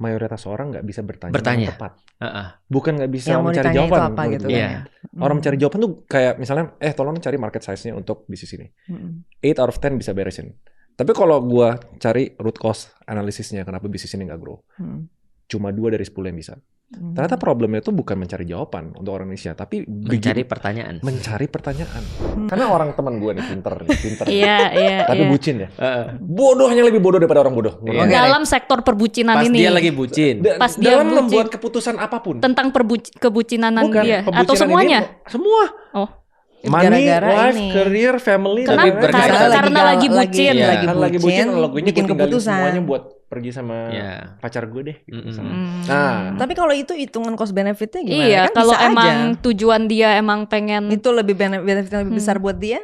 mayoritas orang nggak bisa bertanya dengan tepat. Bukan nggak bisa yang mau mencari ditanya jawaban. itu apa gitu kan ya. Orang mencari jawaban tuh kayak misalnya, tolong cari market size-nya untuk bisnis ini. 8 out of 10 bisa beresin. Tapi kalau gua cari root cause analisisnya kenapa bisnis ini nggak grow, cuma 2 dari 10 yang bisa. Ternyata problemnya itu bukan mencari jawaban untuk orang Indonesia, tapi mencari pertanyaan. Karena orang teman gue nih pinter. Iya. Tapi bucin ya. Bodohnya lebih bodoh daripada orang bodoh. Dalam sektor perbucinan pas ini. Pas dia lagi bucin. Pas dia dalam bucin. membuat keputusan apapun. Tentang kebucinanan Bukan, dia kebucinan atau semuanya? Semua. Oh. Money, Gara-gara life, ini. career, family. Kenapa? Karena lagi bucin. Lagi bucin, kalau gue bikin keputusan. semuanya buat pergi sama pacar gue deh. Gitu, Nah, tapi kalau itu hitungan cost benefitnya gimana? Iya, Kan kalau bisa emang aja. tujuan dia emang pengen Itu lebih benefitnya lebih besar buat dia.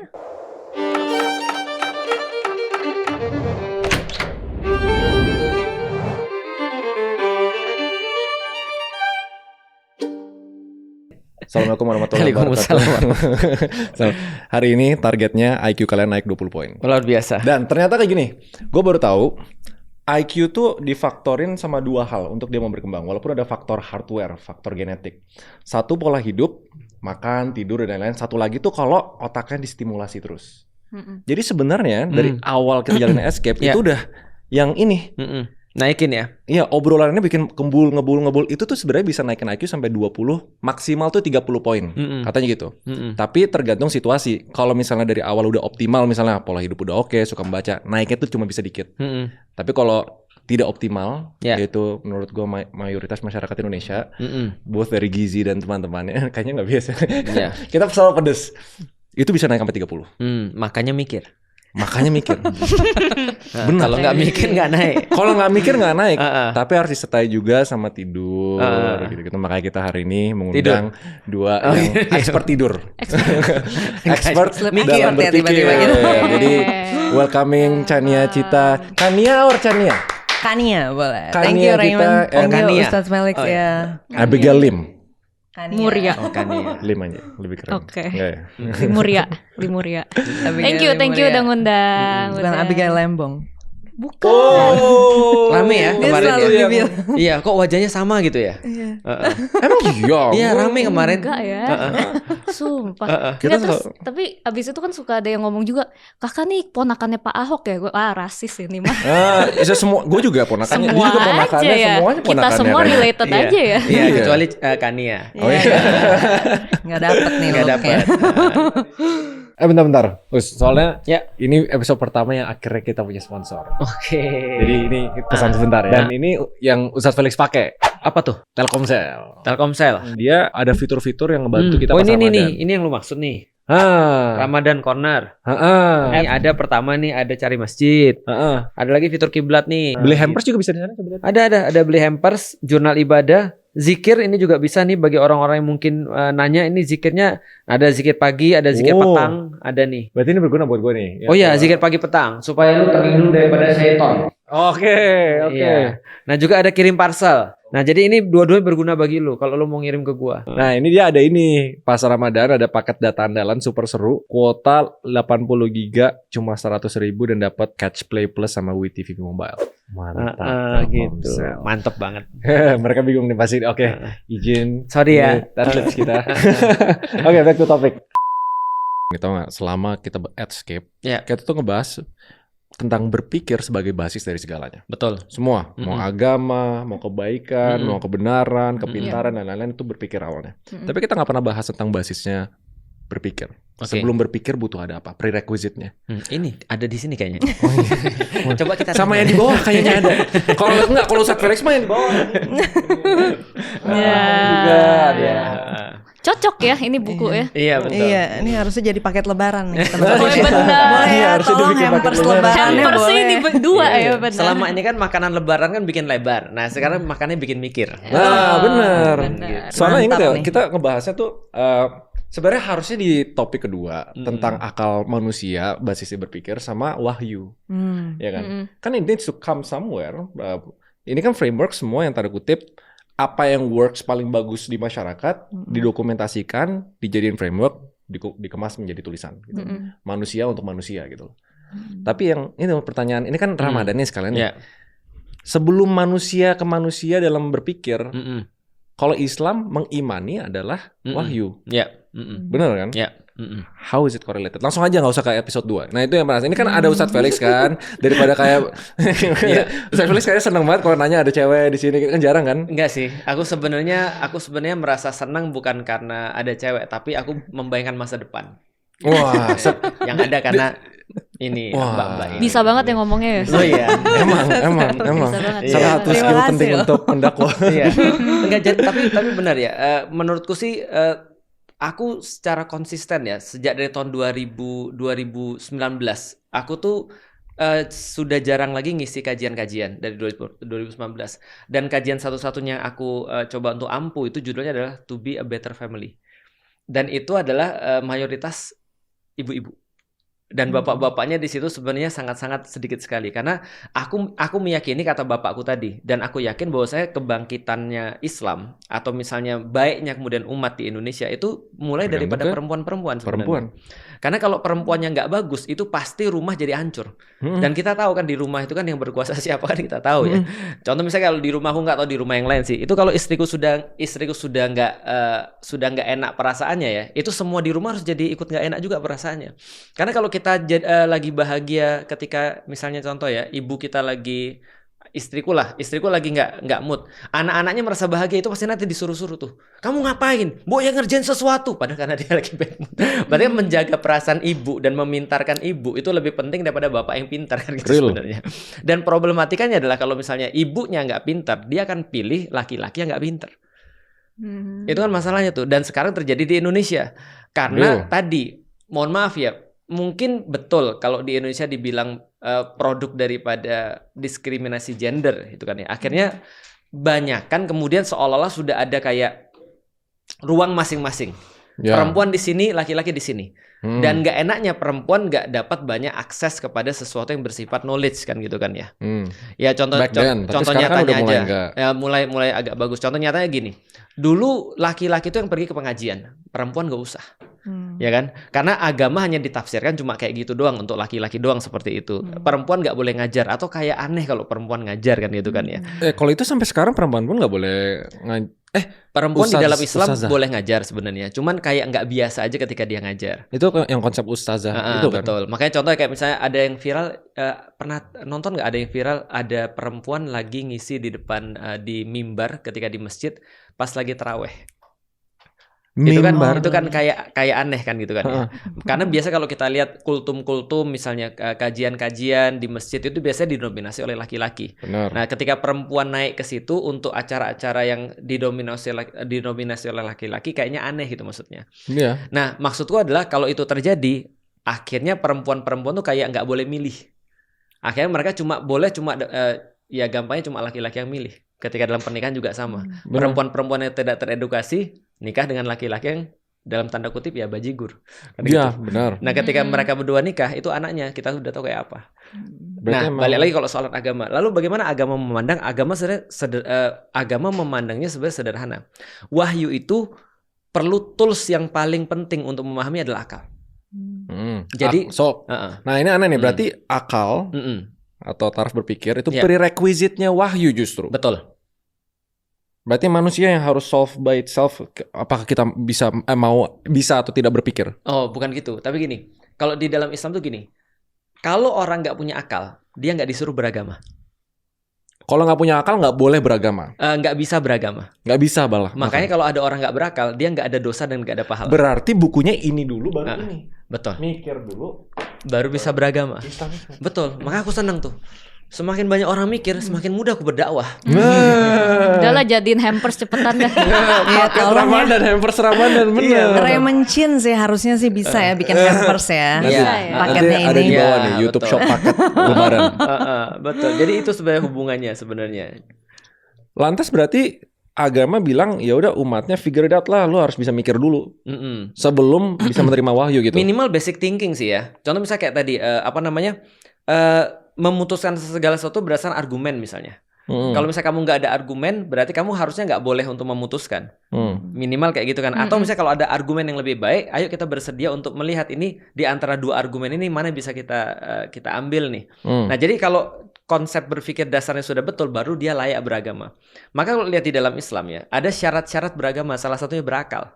Assalamualaikum warahmatullahi wabarakatuh. So, hari ini targetnya IQ kalian naik 20 poin. Luar biasa. Dan ternyata kayak gini, gue baru tahu IQ tuh difaktorin sama 2 hal untuk dia mau berkembang. Walaupun ada faktor hardware, faktor genetik. 1 pola hidup, makan, tidur, dan lain-lain. 1 lagi tuh kalau otaknya distimulasi terus. Jadi sebenarnya dari awal kita jalanin escape itu udah yang ini. Naikin ya? Iya, obrolannya bikin ngebul. Itu tuh sebenarnya bisa naikin IQ sampai 20, maksimal tuh 30 poin. Katanya gitu. Tapi tergantung situasi. Kalau misalnya dari awal udah optimal, misalnya pola hidup udah oke, suka membaca, naiknya tuh cuma bisa dikit. Tapi kalau tidak optimal, yaitu menurut gue mayoritas masyarakat Indonesia, both dari Gizi dan teman-temannya, kayaknya nggak biasa. Kita selalu pedes. Itu bisa naik sampai 30. Makanya mikir. Benar. Kalau nggak mikir nggak naik. Kalau nggak mikir nggak naik. Tapi harus disertai juga sama tidur. Gitu. Makanya kita hari ini mengundang 2 yang expert tidur. Expert dalam berpikir. Jadi welcoming Chania Cita. Kania or Chania? Kania boleh. Thank Kania you Raymond. kita, Thank you Kania. Ustadz Felix ya. Abigail Lim. Kania. Muria. Kania. Lim aja, lebih keren. Oke. Enggak ya? Limuria. Abigail Thank you udah ngundang. Bukan Abigail Lembong. Bukan. Rame ya Dia kemarin selalu ya. dibilang. Iya, kok wajahnya sama gitu ya? Emang iya? Iya, rame kemarin. Enggak ya. Sumpah. Kita Terus, tapi abis itu kan suka ada yang ngomong juga, kakak nih ponakannya Pak Ahok ya. Gue rasis ini mah. Bisa semua. Gue juga ponakannya. Dia Semua juga aja ponakannya. ya. Semuanya Kita ponakannya. semua kayaknya. related aja ya. Iya, kecuali Kania. Oh iya. Nggak dapet nih Nggak looknya. dapat. Bentar. Soalnya Ya. ini episode pertama yang akhirnya kita punya sponsor. Oke. Jadi ini pesan sebentar ya. Dan ini yang Ustadz Felix pakai. Apa tuh? Telkomsel. Telkomsel. Dia ada fitur-fitur yang ngebantu kita Oh pas ini Ramadan. nih, ini yang lu maksud nih. Ramadan Corner. Ini ada pertama nih, ada cari masjid. Ada lagi fitur kiblat nih. Beli hampers juga bisa di sana sebenarnya. Ada beli hampers, jurnal ibadah, zikir ini juga bisa nih bagi orang-orang yang mungkin nanya ini zikirnya ada zikir pagi, ada zikir petang, ada nih. Berarti ini berguna buat gue nih. Oh iya, zikir pagi petang supaya lu terlindung daripada syaitan. Oke. Iya. Nah, juga ada kirim parcel. Nah, jadi ini dua-duanya berguna bagi lu kalau lu mau ngirim ke gua. Nah ini dia ada ini. Pas Ramadan ada paket data andalan super seru. Kuota 80 giga cuma 100.000 dan dapat Catch Play Plus sama WeTV Mobile. Mantap. Gitu. Mantep banget. Mereka bingung nih pasti. Oke, izin. Sorry ya. Target kita. Oke, back to topic. Kita nggak selama kita escape, kita tuh ngebahas tentang berpikir sebagai basis dari segalanya. Betul. Semua, mau agama, mau kebaikan, mau kebenaran, kepintaran dan lain-lain itu berpikir awalnya. Tapi kita nggak pernah bahas tentang basisnya berpikir. Sebelum berpikir butuh ada apa? Prerequisite-nya. Ini ada di sini kayaknya. Coba kita sama yang di bawah kayaknya ada. Kalau enggak, kalau Ustadz Felix mah yang di bawah. Ya. Cocok ya ini buku ya. Iya betul. Iya, ini harusnya jadi paket lebaran nih. Oh, benar. Boleh ya, Harusnya tolong dibikin paket hampers lebaran. lebarannya Hampers boleh. ini 2 ya benar. Selama ini kan makanan lebaran kan bikin lebar. Nah, sekarang makannya bikin mikir. Nah, benar. Soalnya ingat ya, nih. kita ngebahasnya tuh sebenarnya harusnya di topik kedua tentang akal manusia, basisnya berpikir sama wahyu. Ya kan? Kan it needs to come somewhere. Ini kan framework semua yang tanda kutip apa yang works paling bagus di masyarakat didokumentasikan, dijadiin framework, dikemas menjadi tulisan gitu. Manusia untuk manusia gitu. Tapi yang ini pertanyaan ini kan Ramadan nih sekalian. sebelum manusia ke manusia dalam berpikir, Mm-mm. kalau Islam mengimani adalah Mm-mm. wahyu. Ya. Mm-mm. Bener kan? Ya. Mm-mm. How is it correlated? Langsung aja nggak usah ke episode 2. Nah itu yang panas. Ini kan ada Ustadz Felix kan, daripada kayak Ustadz Felix kayaknya seneng banget kalau nanya ada cewek di sini, kan jarang kan? Enggak sih. Aku sebenarnya merasa senang bukan karena ada cewek, tapi aku membayangkan masa depan. Wah, Yang ada karena ini Wah. mbak-mbak ini. Bisa banget ya ngomongnya ya. Oh iya. emang Bisa banget. Iya. salah satu Terima skill kasih penting loh. untuk mendakwah. Iya. Enggak tapi benar ya. Menurutku sih aku secara konsisten ya sejak dari tahun 2019 aku tuh sudah jarang lagi ngisi kajian-kajian dari 2019 dan kajian satu-satunya yang aku coba untuk ampuh itu judulnya adalah To Be a Better Family dan itu adalah mayoritas ibu-ibu dan bapak-bapaknya di situ sebenarnya sangat-sangat sedikit sekali karena aku meyakini kata bapakku tadi dan aku yakin bahwa saya kebangkitannya Islam atau misalnya baiknya kemudian umat di Indonesia itu mulai daripada perempuan-perempuan sebenarnya. Karena kalau perempuannya nggak bagus itu pasti rumah jadi hancur. Dan kita tahu kan di rumah itu kan yang berkuasa siapa kan kita tahu ya. Contoh misalnya kalau di rumahku nggak tahu di rumah yang lain sih. Itu kalau istriku sudah nggak enak perasaannya ya, itu semua di rumah harus jadi ikut nggak enak juga perasaannya. Karena kalau kita lagi bahagia ketika misalnya contoh ya, ibu kita lagi istriku lagi nggak mood, anak-anaknya merasa bahagia itu pasti nanti disuruh-suruh tuh, kamu ngapain, Mbok yang ngerjain sesuatu, padahal karena dia lagi bad mood. Berarti menjaga perasaan ibu dan memintarkan ibu itu lebih penting daripada bapak yang pintar kan gitu sebenarnya. Dan problematikanya adalah kalau misalnya ibunya nggak pintar, dia akan pilih laki-laki yang nggak pintar. Itu kan masalahnya tuh. Dan sekarang terjadi di Indonesia karena tadi, mohon maaf ya, mungkin betul kalau di Indonesia dibilang produk daripada diskriminasi gender itu kan ya. Akhirnya banyak kan kemudian seolah-olah sudah ada kayak ruang masing-masing. Perempuan di sini, laki-laki di sini. Dan nggak enaknya perempuan nggak dapat banyak akses kepada sesuatu yang bersifat knowledge kan gitu kan ya. Ya contoh nyatanya aja. Ya mulai agak bagus. Contoh nyatanya gini. Dulu laki-laki itu yang pergi ke pengajian, perempuan nggak usah. Ya kan? Karena agama hanya ditafsirkan cuma kayak gitu doang untuk laki-laki doang seperti itu. Perempuan nggak boleh ngajar atau kayak aneh kalau perempuan ngajar kan gitu kan ya. Kalau itu sampai sekarang perempuan pun nggak boleh perempuan di dalam Islam boleh ngajar sebenarnya. Cuman kayak nggak biasa aja ketika dia ngajar. Itu yang konsep ustazah itu kan. Betul. Makanya contoh kayak misalnya ada yang viral pernah nonton nggak ada yang viral ada perempuan lagi ngisi di depan di mimbar ketika di masjid pas lagi taraweh. Itu kan kayak aneh kan gitu kan ya. Karena biasa kalau kita lihat kultum misalnya kajian-kajian di masjid itu biasanya didominasi oleh laki-laki. Nah, ketika perempuan naik ke situ untuk acara-acara yang didominasi oleh laki-laki kayaknya aneh gitu maksudnya. Nah, maksudku adalah kalau itu terjadi, akhirnya perempuan-perempuan tuh kayak nggak boleh milih. Akhirnya mereka cuma ya gampangnya cuma laki-laki yang milih. Ketika dalam pernikahan juga sama. Perempuan-perempuan yang tidak teredukasi nikah dengan laki-laki yang dalam tanda kutip ya bajigur. Iya, benar. Nah, ketika mereka berdua nikah, itu anaknya kita sudah tahu kayak apa. Balik lagi kalau soal agama. Lalu bagaimana agama memandang? Agama memandangnya sebenarnya sederhana. Wahyu itu perlu tools yang paling penting untuk memahami adalah akal. Jadi, nah ini aneh nih. Berarti akal atau taraf berpikir itu prerequisite-nya wahyu justru. Betul. Berarti manusia yang harus solve by itself. Apakah kita bisa atau tidak berpikir? Oh, bukan gitu. Tapi gini, kalau di dalam Islam tuh gini, kalau orang nggak punya akal, dia nggak disuruh beragama. Kalau nggak punya akal nggak boleh beragama. Nggak bisa beragama. Nggak bisa balah. Makanya kalau ada orang nggak berakal, dia nggak ada dosa dan nggak ada pahala. Berarti bukunya ini dulu baru ini. Betul. Mikir dulu, baru bisa beragama. Betul. Makanya aku senang tuh. Semakin banyak orang mikir, semakin mudah aku berdakwah. Udahlah jadiin hampers cepetan dah. Paket Ramadan, hampers Ramadan bener. Raymond Chin sih harusnya sih bisa ya bikin hampers ya. Paketnya ada ini. di bawah nih YouTube Shop paket lebaran. Betul. Jadi itu sebenarnya hubungannya sebenarnya. Lantas berarti agama bilang ya udah umatnya figure it out lah, lu harus bisa mikir dulu sebelum bisa menerima wahyu gitu. Minimal basic thinking sih ya. Contoh misalnya kayak tadi memutuskan segala sesuatu berdasarkan argumen misalnya. Kalau misalnya kamu nggak ada argumen, berarti kamu harusnya nggak boleh untuk memutuskan. Minimal kayak gitu kan. Atau misalnya kalau ada argumen yang lebih baik, ayo kita bersedia untuk melihat ini di antara dua argumen ini mana bisa kita ambil nih. Nah jadi kalau konsep berpikir dasarnya sudah betul, baru dia layak beragama. Maka kalau lihat di dalam Islam ya, ada syarat-syarat beragama, salah satunya berakal.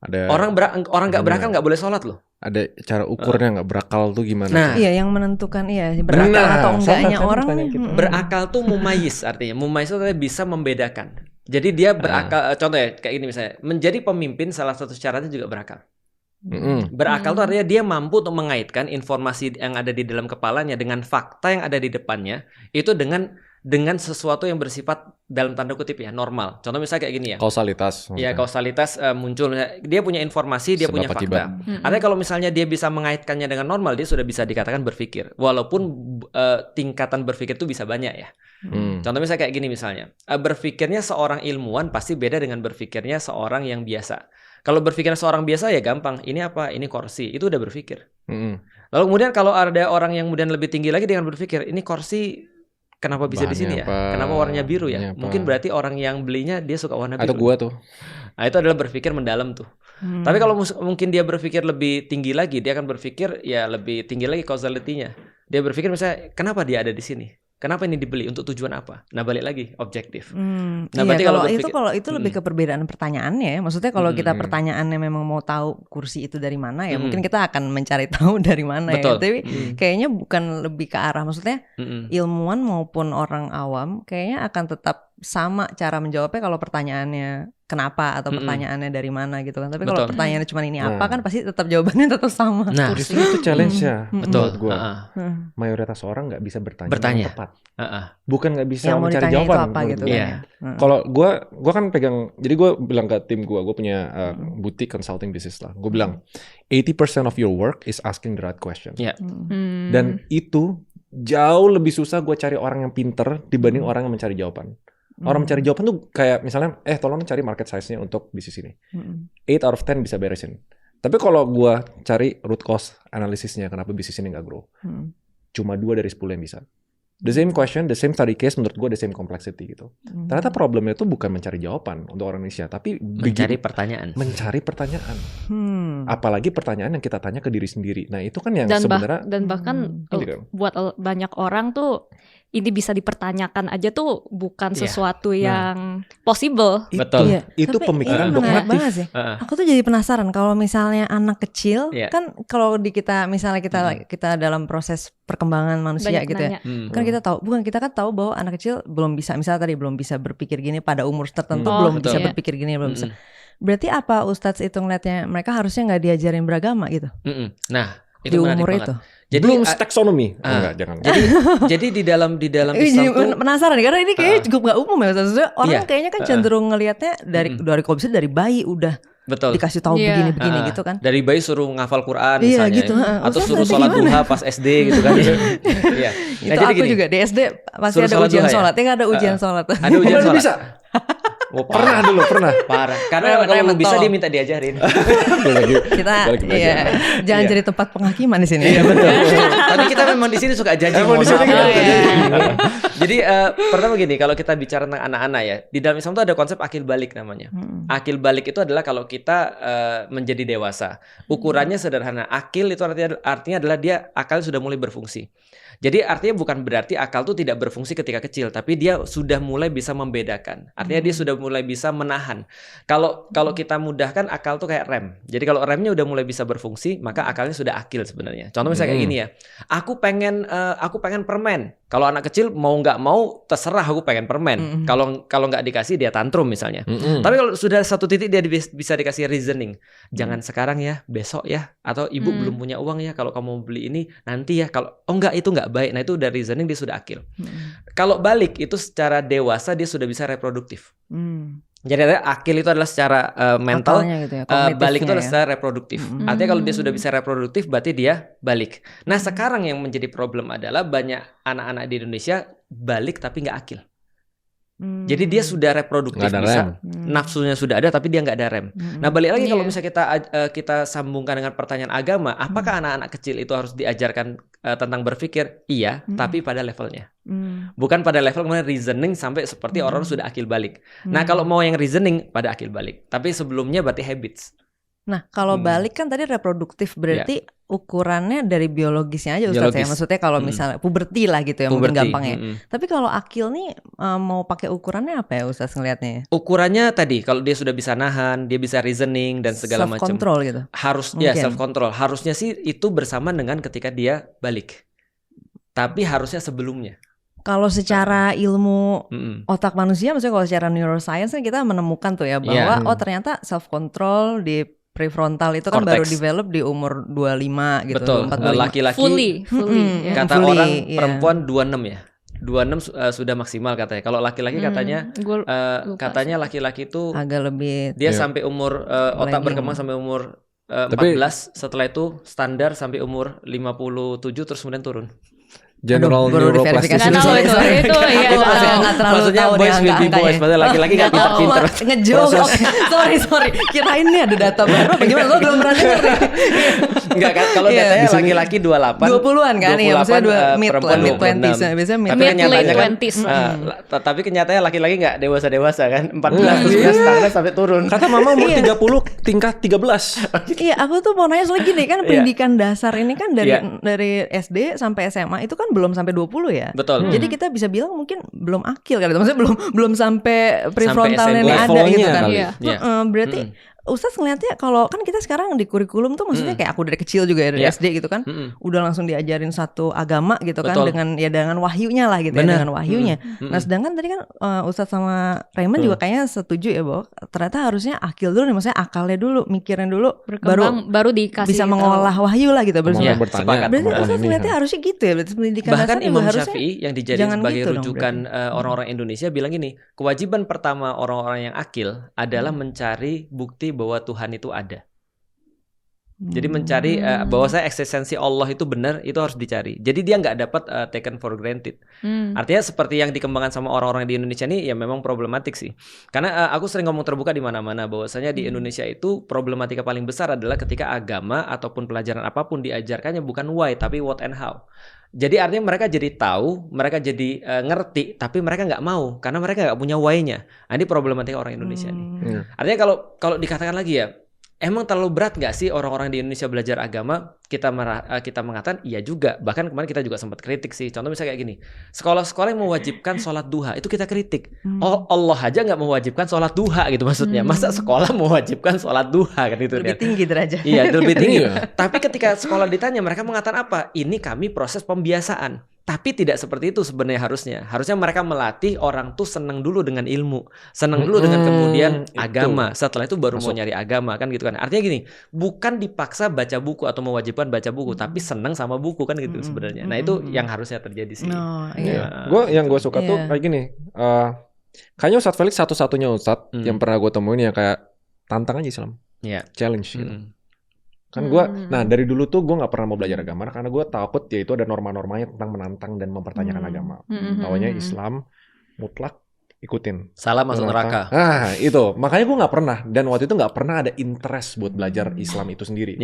Ada Orang nggak berakal nggak boleh sholat loh. ada cara ukurnya nggak berakal tuh gimana? Nah, Iya, yang menentukan berakal atau enggaknya orang. berakal tuh mumayyiz, artinya mumayyiz itu bisa membedakan. Jadi dia berakal, contoh ya kayak ini misalnya, menjadi pemimpin salah satu syaratnya juga berakal. Berakal tuh artinya dia mampu untuk mengaitkan informasi yang ada di dalam kepalanya dengan fakta yang ada di depannya, itu dengan sesuatu yang bersifat dalam tanda kutip ya normal. Contoh misalnya kayak gini ya. Kausalitas. Ya, kausalitas muncul. Dia punya informasi, dia punya fakta. Artinya kalau misalnya dia bisa mengaitkannya dengan normal, dia sudah bisa dikatakan berpikir. Walaupun tingkatan berpikir itu bisa banyak ya. Contoh misalnya kayak gini misalnya. Berpikirnya seorang ilmuwan pasti beda dengan berpikirnya seorang yang biasa. Kalau berpikirnya seorang biasa ya gampang. Ini apa? Ini kursi. Itu udah berpikir. Lalu kemudian kalau ada orang yang kemudian lebih tinggi lagi dengan berpikir, ini kursi kenapa bisa di sini ya? Kenapa warnanya biru ya? Mungkin berarti orang yang belinya dia suka warna biru. Atau gua tuh. Nah, itu adalah berpikir mendalam tuh. Tapi kalau mungkin dia berpikir lebih tinggi lagi, dia akan berpikir ya lebih tinggi lagi causality-nya. Dia berpikir misalnya, kenapa dia ada di sini? Kenapa ini dibeli? Untuk tujuan apa? Nah, balik lagi objektif. Nah, berarti kalau itu lebih ke perbedaan pertanyaannya ya. Maksudnya kalau kita pertanyaannya memang mau tahu kursi itu dari mana ya, mungkin kita akan mencari tahu dari mana ya. Tapi kayaknya bukan lebih ke arah, maksudnya ilmuwan maupun orang awam kayaknya akan tetap sama cara menjawabnya kalau pertanyaannya kenapa atau pertanyaannya dari mana gitu kan. Tapi kalau pertanyaannya cuma ini apa kan pasti tetap jawabannya tetap sama. Nah, justru itu challenge-nya. Betul. Gua. Mayoritas orang nggak bisa bertanya yang tepat. Bukan nggak bisa yang mencari jawaban. Apa, gitu kan. Kalau gua kan pegang, jadi gua bilang ke tim gua punya boutique consulting business lah. Gua bilang 80% of your work is asking the right question. Dan itu jauh lebih susah gua cari orang yang pinter dibanding orang yang mencari jawaban. Orang mencari jawaban tuh kayak misalnya, tolong cari market size-nya untuk bisnis ini. 8 out of 10 bisa beresin. Tapi kalau gua cari root cause analisisnya, kenapa bisnis ini nggak grow, cuma 2 dari 10 yang bisa. The same question, the same study case, menurut gue the same complexity gitu. Ternyata problemnya itu bukan mencari jawaban untuk orang Indonesia, tapi mencari pertanyaan. Mencari pertanyaan. Apalagi pertanyaan yang kita tanya ke diri sendiri. Nah itu kan yang sebenarnya dan bahkan buat banyak orang tuh ini bisa dipertanyakan aja tuh bukan sesuatu yang possible. Betul. Itu pemikiran dogmatif. Sih. Aku tuh jadi penasaran kalau misalnya anak kecil kan kalau di kita misalnya kita dalam proses perkembangan manusia banyak gitu ya. Kan kita tahu bahwa anak kecil belum bisa, misalnya tadi belum bisa berpikir gini pada umur tertentu, belum bisa berpikir gini, belum bisa. Berarti apa Ustadz itu ngeliatnya mereka harusnya nggak diajarin beragama gitu? Nah, itu di umur itu. Jadi belum taksonomi. Enggak, jangan. Jadi di dalam Islam tuh penasaran karena ini kayaknya cukup nggak umum ya. Maksudnya orang kayaknya kan cenderung ngelihatnya dari kalau bisa dari bayi udah dikasih tahu begini gitu kan. Dari bayi suruh ngafal Quran misalnya. Gitu. Atau suruh sholat duha pas SD gitu kan. Iya. Itu aku juga di SD pasti ada ujian sholat. Ya nggak ada ujian sholat. Ada ujian sholat. Bisa. Pernah. Parah. Karena kalau lu bisa dia minta diajarin. Kita jangan jadi tempat penghakiman di sini. Iya betul. Tapi kita memang di sini suka janji. Jadi pertama gini, kalau kita bicara tentang anak-anak ya, di dalam Islam itu ada konsep akil balik namanya. Akil balik itu adalah kalau kita menjadi dewasa. Ukurannya sederhana. Akil itu artinya adalah dia akal sudah mulai berfungsi. Jadi artinya bukan berarti akal itu tidak berfungsi ketika kecil, tapi dia sudah mulai bisa membedakan. Artinya dia sudah mulai bisa menahan. Kalau kita mudahkan, akal tuh kayak rem. Jadi kalau remnya udah mulai bisa berfungsi, maka akalnya sudah akil sebenarnya. Contoh misalnya kayak gini ya. Aku pengen permen. Kalau anak kecil mau nggak mau terserah, aku pengen permen. Kalau nggak dikasih dia tantrum misalnya. Tapi kalau sudah satu titik dia bisa dikasih reasoning. Jangan sekarang ya, besok ya. Atau ibu belum punya uang ya. Kalau kamu mau beli ini nanti ya. Kalau enggak itu nggak baik. Nah itu udah reasoning, dia sudah akil. Kalau balik itu secara dewasa dia sudah bisa reproduktif. Jadi akil itu adalah secara mental, gitu ya, balik itu adalah secara reproduktif. Artinya kalau dia sudah bisa reproduktif berarti dia balik. Nah sekarang yang menjadi problem adalah banyak anak-anak di Indonesia balik tapi nggak akil. Jadi dia sudah reproduktif bisa, nafsunya sudah ada tapi dia nggak ada rem. Nah balik lagi kalau misalnya kita sambungkan dengan pertanyaan agama, apakah anak-anak kecil itu harus diajarkan tentang berpikir? Iya, tapi pada levelnya. Bukan pada level kemudian reasoning sampai seperti orang sudah akil balik. Nah kalau mau yang reasoning pada akil balik, tapi sebelumnya berarti habits. Nah kalau balik kan tadi reproduktif berarti ukurannya dari biologisnya aja Ustadz ya. Maksudnya kalau misalnya puberti lah gitu ya, mungkin gampangnya. Tapi kalau akil nih mau pakai ukurannya apa ya Ustadz ngelihatnya? Ukurannya tadi kalau dia sudah bisa nahan, dia bisa reasoning dan segala macam. Self control gitu. Harus ya self control. Harusnya sih itu bersamaan dengan ketika dia balik. Tapi harusnya sebelumnya. Kalau secara ilmu otak manusia, maksudnya kalau secara neuroscience kan kita menemukan tuh ya bahwa ternyata self control di prefrontal itu kan baru develop di umur 25 gitu. Betul. 24, Laki-laki fully kata orang perempuan 26 ya. 26 sudah maksimal katanya. Kalau laki-laki katanya katanya laki-laki itu agak lebih dia sampai umur otak berkembang sampai umur 14, setelah itu standar sampai umur 57 terus kemudian turun. General neuroplasticity. Nggak tahu itu ya. Maksudnya boys will be boys, maksudnya laki-laki nggak pintar-pintar. Ngejok. Sorry. Kirain nih ada data baru. Bagaimana? Lo belum pernah dengar nih? Enggak kan? Kalau datanya laki-laki 28. 20-an kan? Iya, maksudnya perempuan mid 20s. Biasanya mid 20s. Tapi kenyataannya laki-laki nggak dewasa-dewasa kan? 14 terus standar sampai turun. Kata mama umur 30 tingkat 13. Iya, aku tuh mau nanya soal gini kan, pendidikan dasar ini kan dari SD sampai SMA itu kan belum sampai 20 ya. Betul. Jadi kita bisa bilang mungkin belum akil kali. Maksudnya belum sampai prefrontalnya ini ada gitu kan. Berarti Ustadz ngeliatnya kalau kan kita sekarang di kurikulum tuh maksudnya kayak aku dari kecil juga ya dari SD gitu kan, udah langsung diajarin satu agama gitu kan dengan wahyunya lah gitu ya, dengan wahyunya. Nah sedangkan tadi kan Ustadz sama Raymond juga kayaknya setuju ya bahwa ternyata harusnya akil dulu nih, maksudnya akalnya dulu, mikirin dulu, baru dikasih bisa mengolah wahyu lah gitu. Berarti Ustadz ngeliatnya harusnya gitu ya, berarti pendidikan bahkan dasar Imam juga Syafi'i yang dijadikan sebagai gitu rujukan orang-orang Indonesia bilang gini, kewajiban pertama orang-orang yang akil adalah mencari bukti bahwa Tuhan itu ada. Jadi mencari bahwa saya eksistensi Allah itu benar, itu harus dicari. Jadi dia nggak dapat taken for granted. Artinya seperti yang dikembangkan sama orang-orang di Indonesia ini ya memang problematik sih. Karena aku sering ngomong terbuka di mana-mana bahwasanya di Indonesia itu problematika paling besar adalah ketika agama ataupun pelajaran apapun diajarkannya bukan why tapi what and how. Jadi artinya mereka jadi tahu, mereka jadi ngerti, tapi mereka nggak mau karena mereka nggak punya why-nya. Nah, ini problematika orang Indonesia nih. Artinya kalau dikatakan lagi ya, emang terlalu berat nggak sih orang-orang di Indonesia belajar agama? Kita mengatakan iya juga. Bahkan kemarin kita juga sempat kritik sih. Contoh misalnya kayak gini, sekolah-sekolah yang mewajibkan sholat duha itu kita kritik. Oh Allah aja nggak mewajibkan sholat duha gitu maksudnya. Masa sekolah mewajibkan sholat duha kan itu? Lebih tinggi derajat. Iya lebih tinggi. Tapi ketika sekolah ditanya mereka mengatakan apa? Ini kami proses pembiasaan. Tapi tidak seperti itu sebenarnya harusnya. Harusnya mereka melatih orang tuh senang dulu dengan ilmu, senang dulu dengan kemudian agama. Setelah itu baru mau nyari agama kan gitu kan. Artinya gini, bukan dipaksa baca buku atau mewajibkan baca buku, tapi senang sama buku kan gitu sebenarnya. Nah itu yang harusnya terjadi sih. Yang gue suka tuh kayak gini. Kayaknya Ustadz Felix satu-satunya Ustadz yang pernah gue temuin yang kayak tantang aja Islam, challenge gitu. Kan gue, nah dari dulu tuh gue nggak pernah mau belajar agama karena gue takut ya itu ada norma-normanya tentang menantang dan mempertanyakan agama. Taunya Islam mutlak ikutin. Salah masuk neraka. Nah itu, makanya gue nggak pernah dan waktu itu nggak pernah ada interest buat belajar Islam itu sendiri.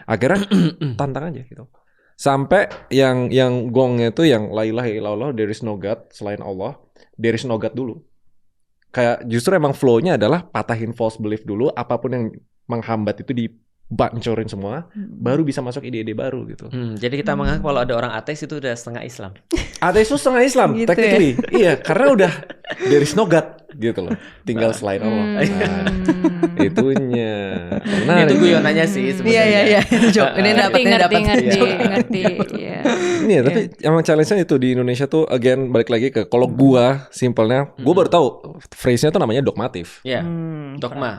Akhirnya tantang aja gitu. Sampai yang gongnya itu yang la ilaha illallah, there is no God selain Allah, there is no God dulu. Kayak justru emang flow-nya adalah patahin false belief dulu, apapun yang menghambat itu bancorin semua, baru bisa masuk ide-ide baru gitu. Jadi kita menganggap kalau ada orang ateis itu udah setengah Islam. Ateis itu setengah Islam, gitu technically. Iya, karena udah there is no God gitu loh. Tinggal selain Allah. Nah, itunya. Nah, itu guyonannya sih sebenarnya. Iya. Ini ngerti. Ini ya, tapi emang challenge-nya itu di Indonesia tuh again balik lagi ke kalau gua simpelnya, gua baru tahu phrase-nya tuh namanya dogmatif. Iya. Dogma,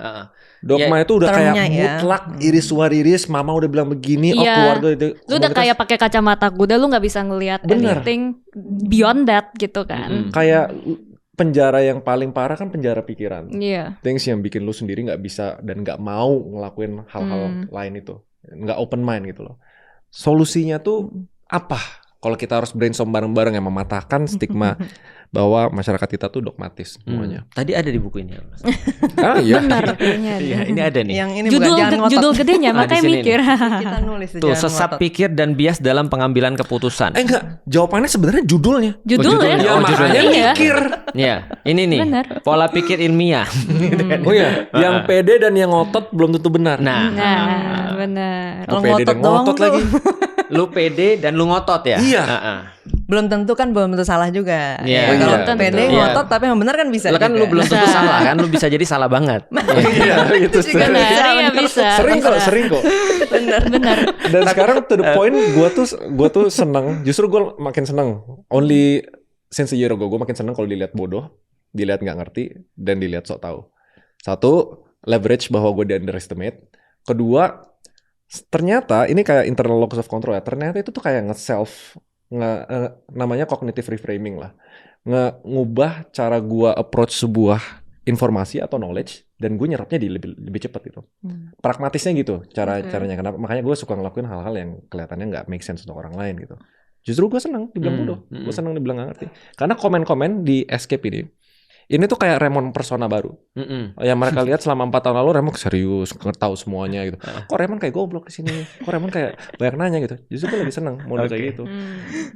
Dogma itu udah kayak mutlak iris wariris, mama udah bilang begini, keluarga itu. Lu udah kayak pakai kacamata kuda, lu nggak bisa ngelihat anything beyond that gitu kan. Kayak penjara yang paling parah kan penjara pikiran. Things yang bikin lu sendiri nggak bisa dan nggak mau ngelakuin hal-hal lain itu, nggak open mind gitu loh. Solusinya tuh apa? kalau kita harus brainstorm bareng-bareng yang mematahkan stigma bahwa masyarakat kita tuh dogmatis semuanya. Tadi ada di buku ini. Iya. Benar kayaknya. Iya, ini ada nih. Yang ini bukan jangan ngotot. Judul gedenya makanya mikir. Kita nulis Tuh, sesat pikir dan bias dalam pengambilan keputusan. Enggak, jawabannya sebenarnya judulnya. Judulnya. Ya, makanya mikir. Iya, ini nih. Benar. Pola pikir ilmiah. Oh iya, yang pede dan yang ngotot belum tentu benar. Nah, benar. Kalau pede dan ngotot doang lagi. lu pede dan lu ngotot ya? Iya. belum tentu kan belum tentu salah juga. Iya. Kalau Iya, pede betul. ngotot tapi yang benar kan bisa. Lu kan juga. lu belum tentu salah kan, lu bisa jadi salah banget. Iya, gitu. Juga Benar, bisa, iya benar. bisa. Sering kok. Benar. Dan sekarang to the point gue tuh seneng. Justru gue makin seneng. Only since a year ago gue makin seneng kalau dilihat bodoh, dilihat nggak ngerti, dan dilihat sok tahu. Satu, leverage bahwa gue di underestimate. Kedua, ternyata ini kayak internal locus of control ya. Ternyata itu tuh kayak namanya cognitive reframing lah. Ngubah cara gue approach sebuah informasi atau knowledge dan gue nyerapnya lebih cepat gitu. Pragmatisnya gitu caranya. Kenapa? Makanya gue suka ngelakuin hal-hal yang kelihatannya nggak make sense untuk orang lain gitu. Justru gue senang dibilang bodoh. Gue senang dibilang nggak ngerti. Karena komen-komen di Escape ini tuh kayak Raymond persona baru. Yang mereka lihat selama 4 tahun lalu Raymond serius, tahu semuanya gitu. Kok Raymond kayak goblok di sini? Kok Raymond kayak banyak nanya gitu. Justru gue lebih seneng model kayak gitu.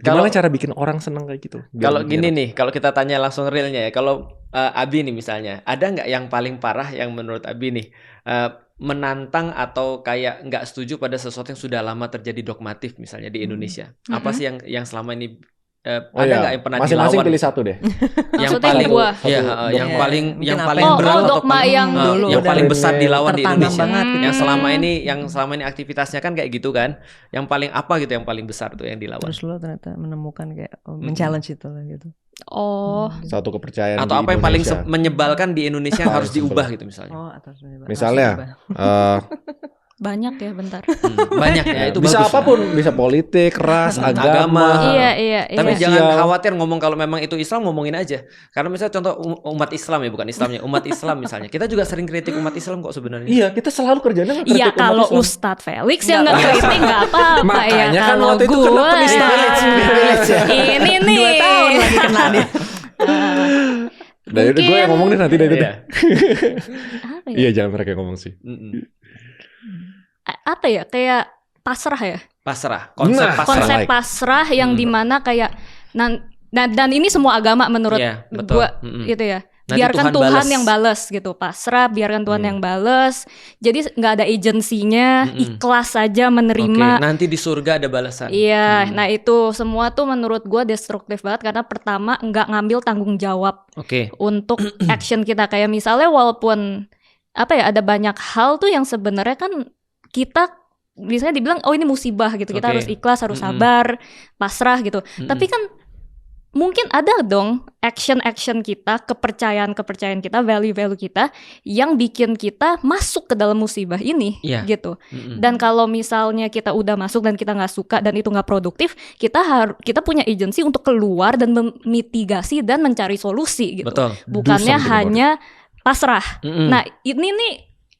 Gimana cara bikin orang seneng kayak gitu? Kalau gini nih, kalau kita tanya langsung realnya ya. Kalau Abi nih misalnya, ada nggak yang paling parah yang menurut Abi nih menantang atau kayak nggak setuju pada sesuatu yang sudah lama terjadi dogmatif misalnya di Indonesia? Apa sih yang selama ini ada nggak yang pernah dilawan? Masing-masing pilih satu deh. Yang Maksudnya paling dua. Ya, yang Iya. paling Mungkin yang apa paling yang- berat atau dogma paling yang dulu yang udah paling besar dilawan di tertanam Indonesia. banget gitu. Yang selama ini aktivitasnya kan kayak gitu kan. Yang paling apa gitu yang paling besar tuh yang dilawan? Terus lo ternyata menemukan kayak men-challenge itu lah gitu. Oh, Satu kepercayaan Atau di apa yang paling Indonesia. menyebalkan di Indonesia yang harus Paling diubah sebel. gitu misalnya? Oh, atas menyebab. Misalnya banyak ya, bentar. Banyak ya, itu bisa bagus. apapun, bisa politik, ras, agama. Iya. Tapi Sosial. jangan khawatir ngomong kalau memang itu Islam, ngomongin aja. Karena misalnya contoh umat Islam ya, bukan Islamnya, umat Islam misalnya. Kita juga sering kritik umat Islam kok sebenarnya. Iya, kita selalu kerjanya ngekritik Iya, umat kalau Islam. Ustadz Felix yang nggak kritik nggak apa-apa ya. Makanya kan Kalau waktu itu kena gue penista village ya. ini nih 2 tahun lagi kena dia. Dari itu gue yang ngomong deh nanti dari itu. Iya. apa ya? Iya, jangan mereka yang ngomong sih. Apa ya, kayak pasrah ya. Pasrah, konsep Nah, pasrah. Konsep like. pasrah yang dimana kayak dan ini semua agama menurut Iya, betul. gua gitu ya. Nanti Biarkan Tuhan Tuhan bales. yang bales gitu, pasrah, biarkan Tuhan yang bales. Jadi nggak ada agensinya, ikhlas saja Oke, menerima. nanti di surga ada balasan. Iya, nah itu semua tuh menurut gua destruktif banget karena pertama nggak ngambil tanggung jawab Oke. untuk action kita. Kayak misalnya walaupun apa ya, ada banyak hal tuh yang sebenarnya kan kita misalnya dibilang oh ini musibah gitu, kita Oke. harus ikhlas, harus sabar, pasrah gitu. Tapi kan mungkin ada dong action kita, kepercayaan kita, value kita yang bikin kita masuk ke dalam musibah ini Iya. gitu. Dan kalau misalnya kita udah masuk dan kita nggak suka dan itu nggak produktif, kita punya agensi untuk keluar dan memitigasi dan mencari solusi gitu. Betul. Bukannya Do something about hanya pasrah. Mm-mm. Nah, ini nih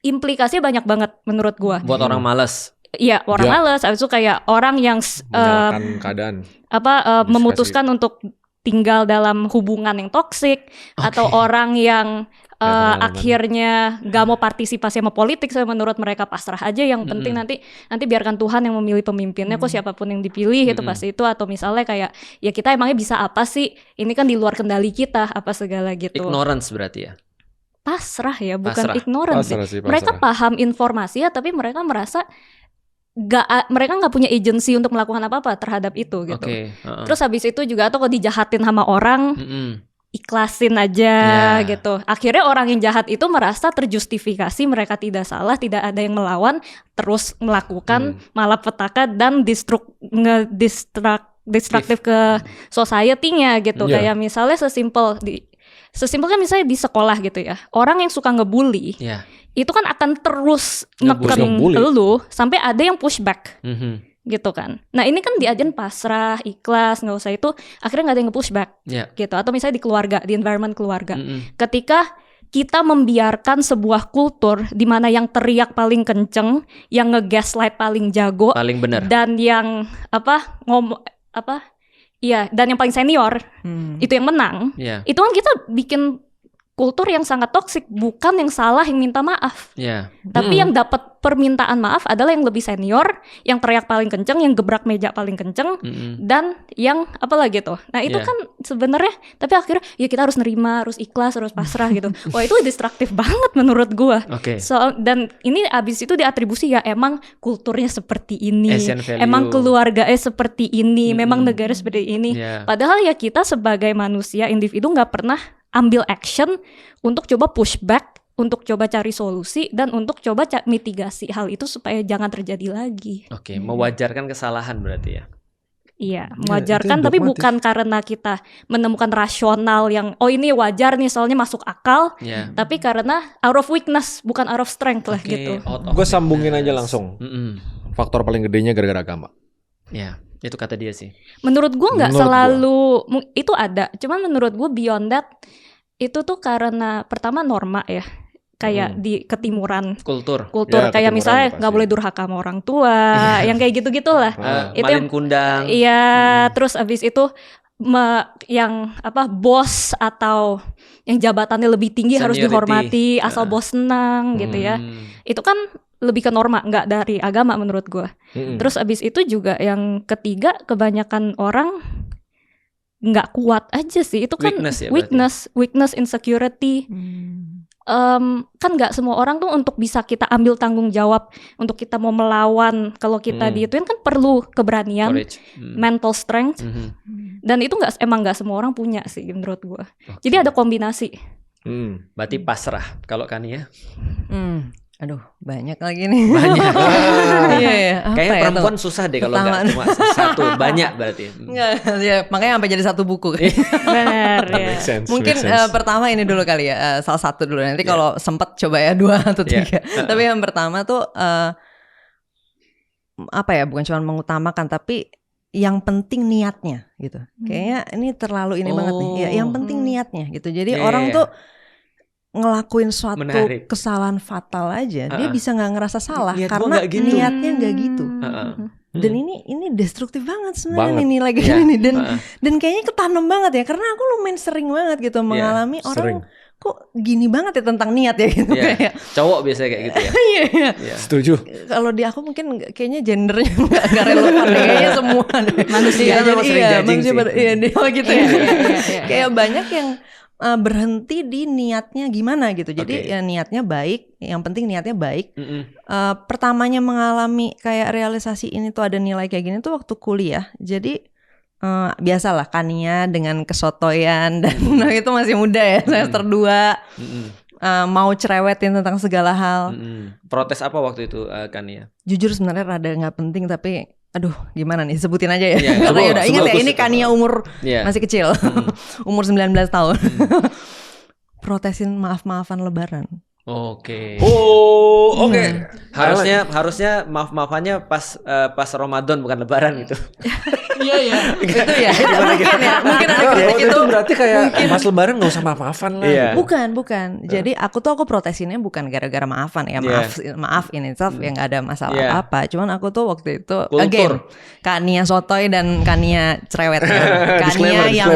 implikasinya banyak banget menurut gua. Buat orang malas. Iya, orang Ya. males, habis itu kayak orang yang Menyalahkan keadaan. apa memutuskan untuk tinggal dalam hubungan yang toksik atau orang yang pengalaman. akhirnya gak mau partisipasi sama politik, so menurut mereka pasrah aja, yang penting nanti biarkan Tuhan yang memilih pemimpinnya, kok siapapun yang dipilih itu pasti itu. Atau misalnya kayak ya kita emangnya bisa apa sih, ini kan di luar kendali kita apa segala gitu. Ignorance berarti ya. Pasrah ya, bukan Pasrah. ignorance. Pasrah sih, Mereka pasrah. paham informasi ya, tapi mereka merasa mereka nggak punya agensi untuk melakukan apa-apa terhadap itu gitu. Oke. Terus habis itu juga atau kalau dijahatin sama orang, ikhlasin aja gitu. Akhirnya orang yang jahat itu merasa terjustifikasi, mereka tidak salah, tidak ada yang melawan, terus melakukan malapetaka dan destruktif ke society-nya gitu. Iya. Kayak misalnya sesimpel kan misalnya di sekolah gitu ya. Orang yang suka ngebully Ya. itu kan akan terus Ngebully. neken lu sampai ada yang pushback Mhm. gitu kan. Nah ini kan diajarin pasrah, ikhlas, nggak usah itu, akhirnya nggak ada yang nge-pushback Ya. gitu. Atau misalnya di keluarga, di environment keluarga, Mm-mm. ketika kita membiarkan sebuah kultur di mana yang teriak paling kenceng, yang nge-gaslight paling jago, Paling benar. dan yang Iya, dan yang paling senior itu yang menang. Itu kan kita bikin kultur yang sangat toksik, bukan yang salah yang minta maaf. Tapi yang dapat permintaan maaf adalah yang lebih senior, yang teriak paling kenceng, yang gebrak meja paling kenceng, dan yang apa lagi tuh. Nah itu kan sebenarnya, tapi akhirnya ya kita harus nerima, harus ikhlas, harus pasrah gitu. Wah itu destruktif banget menurut gua. Dan ini abis itu diatribusi ya emang kulturnya seperti ini, emang keluarganya seperti ini, memang negara seperti ini. Padahal ya kita sebagai manusia individu nggak pernah ambil action untuk coba push back, untuk coba cari solusi, dan untuk coba mitigasi hal itu supaya jangan terjadi lagi. Mewajarkan kesalahan berarti ya? Iya, mewajarkan, tapi bukan karena kita menemukan rasional yang ini wajar nih soalnya masuk akal, tapi karena out of weakness, bukan out of strength lah gitu. Gue sambungin aja langsung. Faktor paling gedenya gara-gara agama. Ya, itu kata dia sih. Menurut gue nggak selalu itu ada, cuman menurut gue beyond that itu tuh karena pertama norma ya, kayak di ketimuran kultur ya, kayak misalnya nggak boleh durhaka sama orang tua, yang kayak gitu-gitulah. Itu malin kundang. Iya, terus abis itu yang bos atau yang jabatannya lebih tinggi harus dihormati, asal bos senang gitu ya. Itu kan lebih ke norma, nggak dari agama menurut gue. Terus abis itu juga yang ketiga, kebanyakan orang nggak kuat aja sih. Itu kan weakness, insecurity. Kan nggak semua orang tuh untuk bisa kita ambil tanggung jawab, untuk kita mau melawan kalau kita diituin kan perlu keberanian, mental strength. Dan itu emang nggak semua orang punya sih menurut gue. Jadi ada kombinasi. Berarti pasrah kalau Kania? Aduh, banyak lagi nih. Banyak. Kayaknya perempuan susah deh kalau nggak cuma satu, banyak berarti. Ya, makanya sampai jadi satu buku. Benar ya. Mungkin pertama ini dulu kali ya, salah satu dulu. Nanti kalau sempat coba ya 2 atau 3. Tapi yang pertama tuh bukan cuma mengutamakan, tapi yang penting niatnya gitu. Kayaknya ini terlalu banget nih. Ya, yang penting niatnya gitu. Jadi orang tuh ngelakuin suatu kesalahan fatal aja, dia bisa nggak ngerasa salah karena niatnya nggak gitu. Dan ini destruktif banget sebenarnya nilai ini dan kayaknya ketanam banget ya, karena aku lumayan sering banget gitu mengalami orang kok gini banget ya tentang niat ya gitu. Kayak cowok biasanya kayak gitu ya. Setuju. Kalau di aku mungkin kayaknya gendernya nggak relevan deh, kayaknya semua manusia gitu ya. Kayak banyak yang berhenti di niatnya gimana gitu. Jadi ya niatnya baik, yang penting niatnya baik. Pertamanya mengalami kayak realisasi ini tuh ada nilai kayak gini tuh waktu kuliah. Jadi biasalah Kania dengan kesotoyan dan itu masih muda ya, semester 2. Mau cerewetin tentang segala hal. Protes apa waktu itu Kania? Jujur sebenarnya rada nggak penting, tapi aduh gimana nih, sebutin aja ya. Karena udah ingat ya, ini Kania umur masih kecil. Umur 19 tahun. Protesin maaf-maafan lebaran. Oke. Oke. Harusnya maaf-maafannya pas Ramadan bukan lebaran gitu. Iya. Itu ya. Mungkin ada kritik itu berarti kayak pas lebaran enggak usah maaf-maafan lah. Bukan. Jadi aku protesinnya bukan gara-gara maafan ya. Maaf in itself yang enggak ada masalah apa. Cuman aku tuh waktu itu again Kania sotoy dan Kania cerewet. Kania yang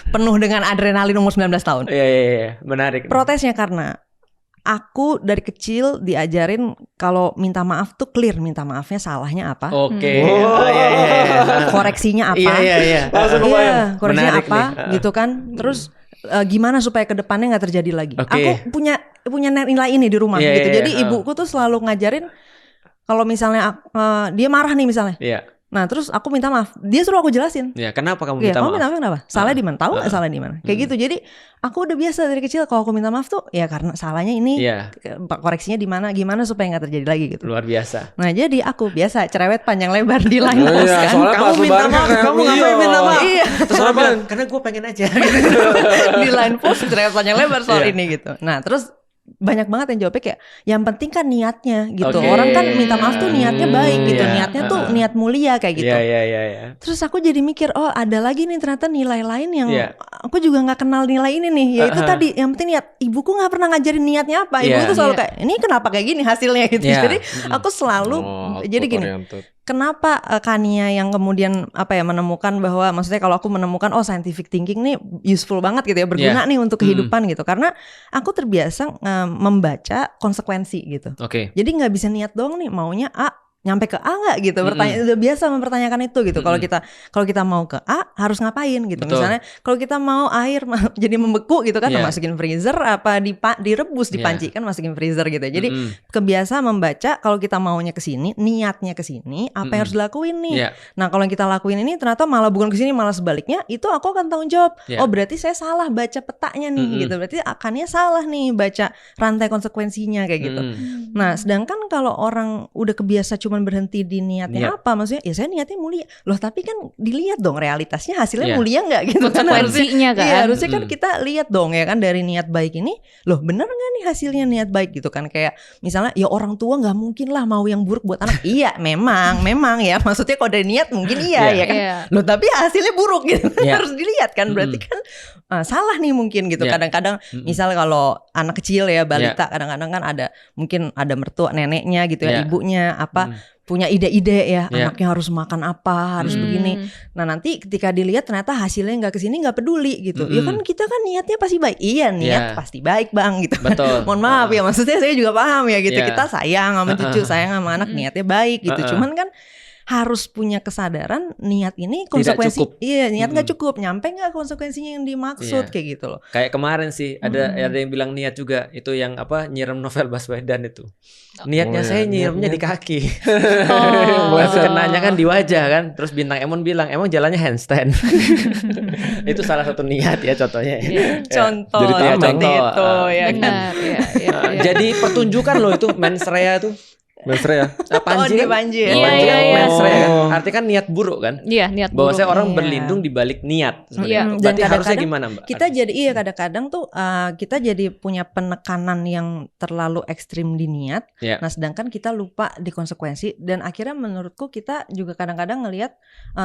penuh dengan adrenalin umur 19 tahun. Iya. Menarik. Protesnya karena aku dari kecil diajarin kalau minta maaf tuh clear, minta maafnya salahnya apa. Koreksinya apa. Koreksinya apa gitu kan. Terus gimana supaya kedepannya nggak terjadi lagi. Aku punya nilai ini di rumah gitu. Jadi ibuku tuh selalu ngajarin kalau misalnya dia marah nih misalnya. Nah terus aku minta maaf, dia suruh aku jelasin. Kenapa kamu minta maaf? Kamu minta maaf kenapa? Salah di mana? Tahu nggak salah di mana? Kayak gitu. Jadi aku udah biasa dari kecil kalau aku minta maaf tuh ya karena salahnya ini, koreksinya di mana, gimana supaya nggak terjadi lagi gitu. Luar biasa. Nah jadi aku biasa cerewet panjang lebar di line post kan. Kamu minta maaf, kamu ngapain minta maaf? Iya. Terus orang bilang karena gue pengen aja. Di line post cerewet panjang lebar soal ini gitu. Nah terus banyak banget yang jawabnya kayak yang penting kan niatnya gitu. Orang kan minta maaf tuh niatnya baik gitu. Niatnya tuh niat mulia kayak gitu. Terus aku jadi mikir, oh ada lagi nih ternyata nilai lain yang aku juga gak kenal nilai ini nih. Yaitu tadi yang penting niat. Ibuku gak pernah ngajarin niatnya apa. Ibuku tuh selalu kayak ini kenapa kayak gini hasilnya gitu. Jadi aku selalu jadi gini. kenapa Kania yang kemudian menemukan bahwa maksudnya kalau aku menemukan scientific thinking nih useful banget gitu ya, berguna nih untuk kehidupan gitu, karena aku terbiasa membaca konsekuensi gitu. Jadi nggak bisa niat doang nih maunya A nyampe ke A nggak gitu, udah biasa mempertanyakan itu gitu. Kalau kita mau ke A harus ngapain gitu. Misalnya kalau kita mau air jadi membeku gitu kan, masukin freezer apa direbus, dipanci kan masukin freezer gitu. Jadi kebiasa membaca kalau kita maunya ke sini, niatnya ke sini, apa yang harus dilakuin nih. Nah kalau yang kita lakuin ini ternyata malah bukan ke sini, malah sebaliknya, itu aku akan tanggung jawab. Oh berarti saya salah baca petanya nih gitu. Berarti akannya salah nih baca rantai konsekuensinya kayak gitu. Nah sedangkan kalau orang udah kebiasa cuman berhenti di niatnya apa, maksudnya ya saya niatnya mulia loh, tapi kan dilihat dong realitasnya hasilnya mulia nggak gitu, konsekuensinya kan harusnya kan kita lihat dong ya kan dari niat baik ini, loh bener nggak nih hasilnya niat baik gitu kan. Kayak misalnya ya orang tua nggak mungkin lah mau yang buruk buat anak. Iya memang ya, maksudnya kalau dari niat mungkin ya kan loh, tapi hasilnya buruk gitu harus dilihat kan, berarti kan salah nih mungkin gitu. Kadang-kadang misalnya kalau anak kecil ya balita, kadang-kadang kan mungkin ada mertua neneknya gitu ya, ibunya punya ide-ide ya, anaknya harus makan apa, harus begini. Nah nanti ketika dilihat ternyata hasilnya nggak kesini, nggak peduli gitu. Ya kan kita kan niatnya pasti baik. Iya niat pasti baik bang gitu. Betul. Mohon maaf ya, maksudnya saya juga paham ya gitu. Kita sayang sama cucu, sayang sama anak, niatnya baik gitu. Cuman kan harus punya kesadaran niat ini konsekuensi. Iya niat nggak cukup, nyampe nggak konsekuensinya yang dimaksud kayak gitu loh. Kayak kemarin sih ada yang bilang niat juga, itu yang nyiram Novel Baswedan itu. Niatnya saya nyiramnya di kaki. Kenanya kan di wajah kan. Terus Bintang Emon bilang emang jalannya handstand. Itu salah satu niat ya contohnya. Contoh itu ya kan. Jadi pertunjukan loh itu mens rea tuh. Mesra ya? Panji ya? Panji kan mesra ya kan? Artinya kan niat buruk kan? Iya, niat buruk. Bahwasanya orang berlindung di balik niat. Berarti dan harusnya gimana Mbak? Kita jadi kadang-kadang tuh kita jadi punya penekanan yang terlalu ekstrim di niat. Nah sedangkan kita lupa di konsekuensi. Dan akhirnya menurutku kita juga kadang-kadang ngelihat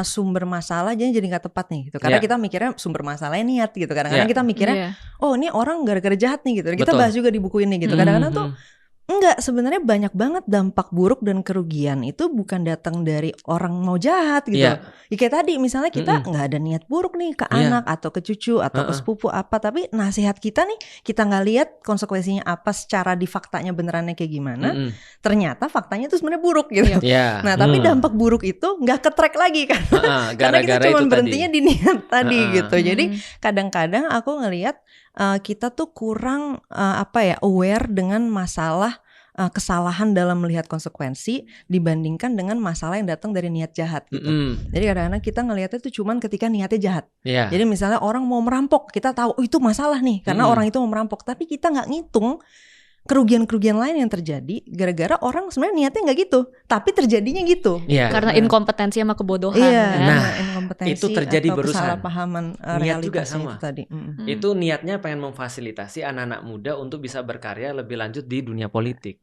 sumber masalah jadi nggak tepat nih gitu. Karena kita mikirnya sumber masalahnya niat gitu. Kadang-kadang kita mikirnya oh ini orang gara-gara jahat nih gitu. Kita bahas juga di buku ini gitu. Kadang-kadang tuh enggak, sebenarnya banyak banget dampak buruk dan kerugian itu bukan datang dari orang mau jahat gitu. Ya kayak tadi misalnya kita nggak ada niat buruk nih ke anak atau ke cucu atau ke sepupu apa, tapi nasihat kita nih kita nggak lihat konsekuensinya apa secara di faktanya benerannya kayak gimana. Ternyata faktanya itu sebenarnya buruk gitu. Nah tapi dampak buruk itu nggak ke-track lagi kan. Karena kita cuma berhentinya di niat tadi gitu. Jadi kadang-kadang aku ngelihat kita tuh kurang aware dengan masalah kesalahan dalam melihat konsekuensi dibandingkan dengan masalah yang datang dari niat jahat gitu. Jadi kadang-kadang kita ngelihatnya tuh cuman ketika niatnya jahat. Jadi misalnya orang mau merampok, kita tahu itu masalah nih karena orang itu mau merampok, tapi kita nggak ngitung kerugian-kerugian lain yang terjadi gara-gara orang sebenarnya niatnya nggak gitu, tapi terjadinya gitu. Karena inkompetensi sama kebodohan. Nah, inkompetensi itu terjadi atau barusan. Kesalahpahaman Niat juga sama. Itu tadi. Itu niatnya pengen memfasilitasi anak-anak muda untuk bisa berkarya lebih lanjut di dunia politik.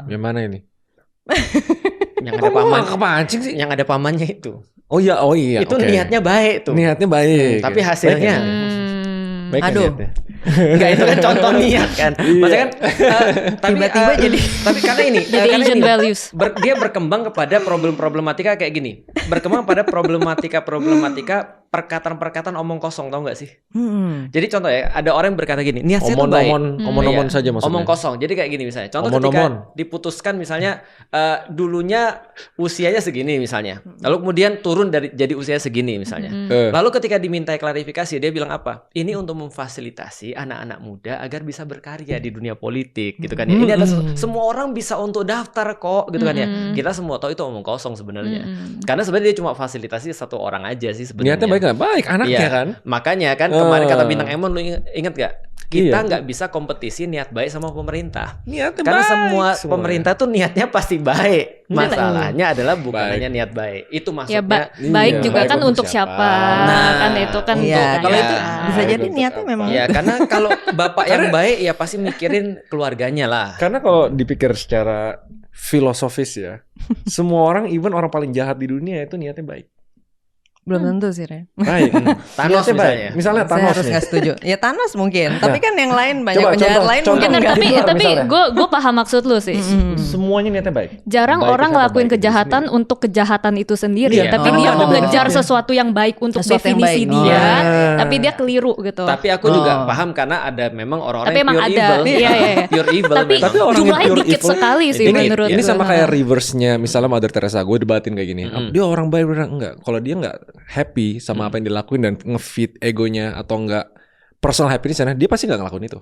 Yang mana ini? Yang ada kepancing sih? Yang ada pamannya itu. Oh iya. Itu niatnya baik tuh. Niatnya baik. Tapi hasilnya baik. Aduh. Enggak, itu kan contoh niat kan. Maksudnya kan tiba-tiba jadi tapi karena ini values. Dia berkembang kepada problematika kayak gini. Berkembang pada problematika perkataan-perkataan omong kosong, tau gak sih? Jadi contoh ya, ada orang yang berkata gini, niat saya tuh baik. Omong-omong saja maksudnya. Omong kosong. Jadi kayak gini misalnya. Contoh ketika diputuskan misalnya dulunya usianya segini misalnya. Lalu kemudian turun jadi usianya segini misalnya. Lalu ketika dimintai klarifikasi, dia bilang apa? Ini untuk memfasilitasi anak-anak muda agar bisa berkarya di dunia politik gitu kan ya. Ini ada semua orang bisa untuk daftar kok gitu kan ya. Kita semua tahu itu omong kosong sebenarnya. Karena sebenarnya dia cuma fasilitasi satu orang aja sih sebenarnya. Niatnya baik nggak? Baik anaknya kan. Makanya kan kemarin kata Bintang Emon, lu inget gak? Kita nggak bisa kompetisi niat baik sama pemerintah. Niatnya karena baik, semua pemerintah tuh niatnya pasti baik. Masalahnya adalah bukan hanya niat baik. Itu maksudnya. Baik juga kan untuk siapa? Kan itu kan kalau itu bisa jadi niatnya memang. Iya, karena kalau bapak yang baik ya pasti mikirin keluarganya lah. Karena kalau dipikir secara filosofis ya, semua orang, even orang paling jahat di dunia itu niatnya baik. Belum tentu sih, Ren. Baik. Thanos Niatnya baik. misalnya. Misalnya Saya Thanos harus nih. nggak setuju. Ya Thanos mungkin, tapi kan yang lain banyak Coba, penjahat contoh, lain contoh. mungkin Bener, nggak. tapi Hitler tapi misalnya. gue paham maksud lu sih. Semuanya niatnya baik. Jarang Baik orang siapa, ngelakuin baik kejahatan untuk kejahatan itu sendiri, Iya. tapi Oh, dia mau ada ngejar benefitnya. sesuatu yang baik untuk Sesuatu yang definisi baik. dia, Oh. tapi dia keliru gitu. Tapi aku juga paham karena ada memang orang-orang Tapi yang emang pure ada, evil. iya, iya. Pure evil Tapi memang. orang yang jumlahnya pure dikit evil, sekali sih dikit, menurut ya. Ini gue. sama kayak reverse-nya, misalnya Mother Teresa, gue debatin kayak gini. Dia orang baik beneran enggak? Kalau dia enggak happy sama apa yang dilakuin dan nge-feed egonya atau enggak personal happiness, dia pasti enggak ngelakuin itu.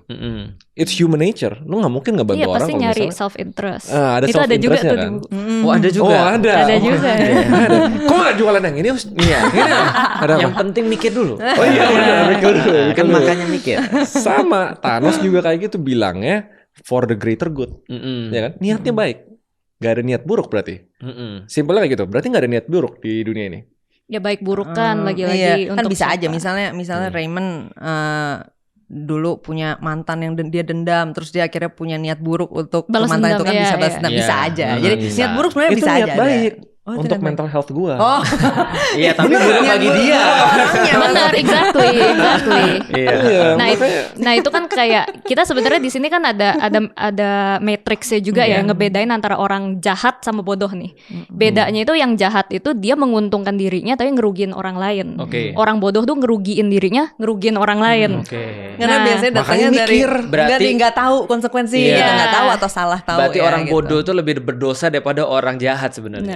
It's human nature. Lu enggak mungkin ngebantu Iya orang pasti kalau nyari misalnya self interest. ada Itu ada juga self-interest-nya tuh di kan? buku. Oh, ada juga. Oh, ada. Ada juga. Ada. Kok nggak jualan yang ini? Iya. Ini ada Yang apa? penting mikir dulu. Oh iya, benar. Mikir dulu. Kan Mikir dulu. makanya mikir. Sama Thanos juga kayak gitu bilangnya for the greater good. Ya kan? Niatnya baik. Gak ada niat buruk berarti. Simpelnya kayak gitu. Berarti gak ada niat buruk di dunia ini. Ya baik buruk kan lagi-lagi Iya, kan untuk bisa aja siapa. misalnya Raymond dulu punya mantan yang dia dendam, terus dia akhirnya punya niat buruk untuk Balas mantan dendam, itu kan iya, bisa balas iya. dendam, Iya. bisa aja. Hmm, Jadi bisa. niat buruk sebenarnya Itu bisa niat aja. baik. Oh, itu Untuk niat mental health gua. Oh, Iya, tapi buruk bagi dia. Benar, exactly. Iya. Nah itu kan kayak kita sebenarnya di sini kan ada matriksnya juga ya, ngebedain antara orang jahat sama bodoh nih. Bedanya itu yang jahat itu dia menguntungkan dirinya tapi ngerugiin orang lain. Oke. Orang bodoh tuh ngerugiin dirinya, ngerugiin orang lain. Oke. karena Nah, biasanya datangnya makanya dari mikir. Berarti- nggak tahu konsekuensi, Iya. gitu, nggak tahu atau salah tahu. Berarti ya, orang gitu. bodoh itu lebih berdosa daripada orang jahat Nah, sebenarnya.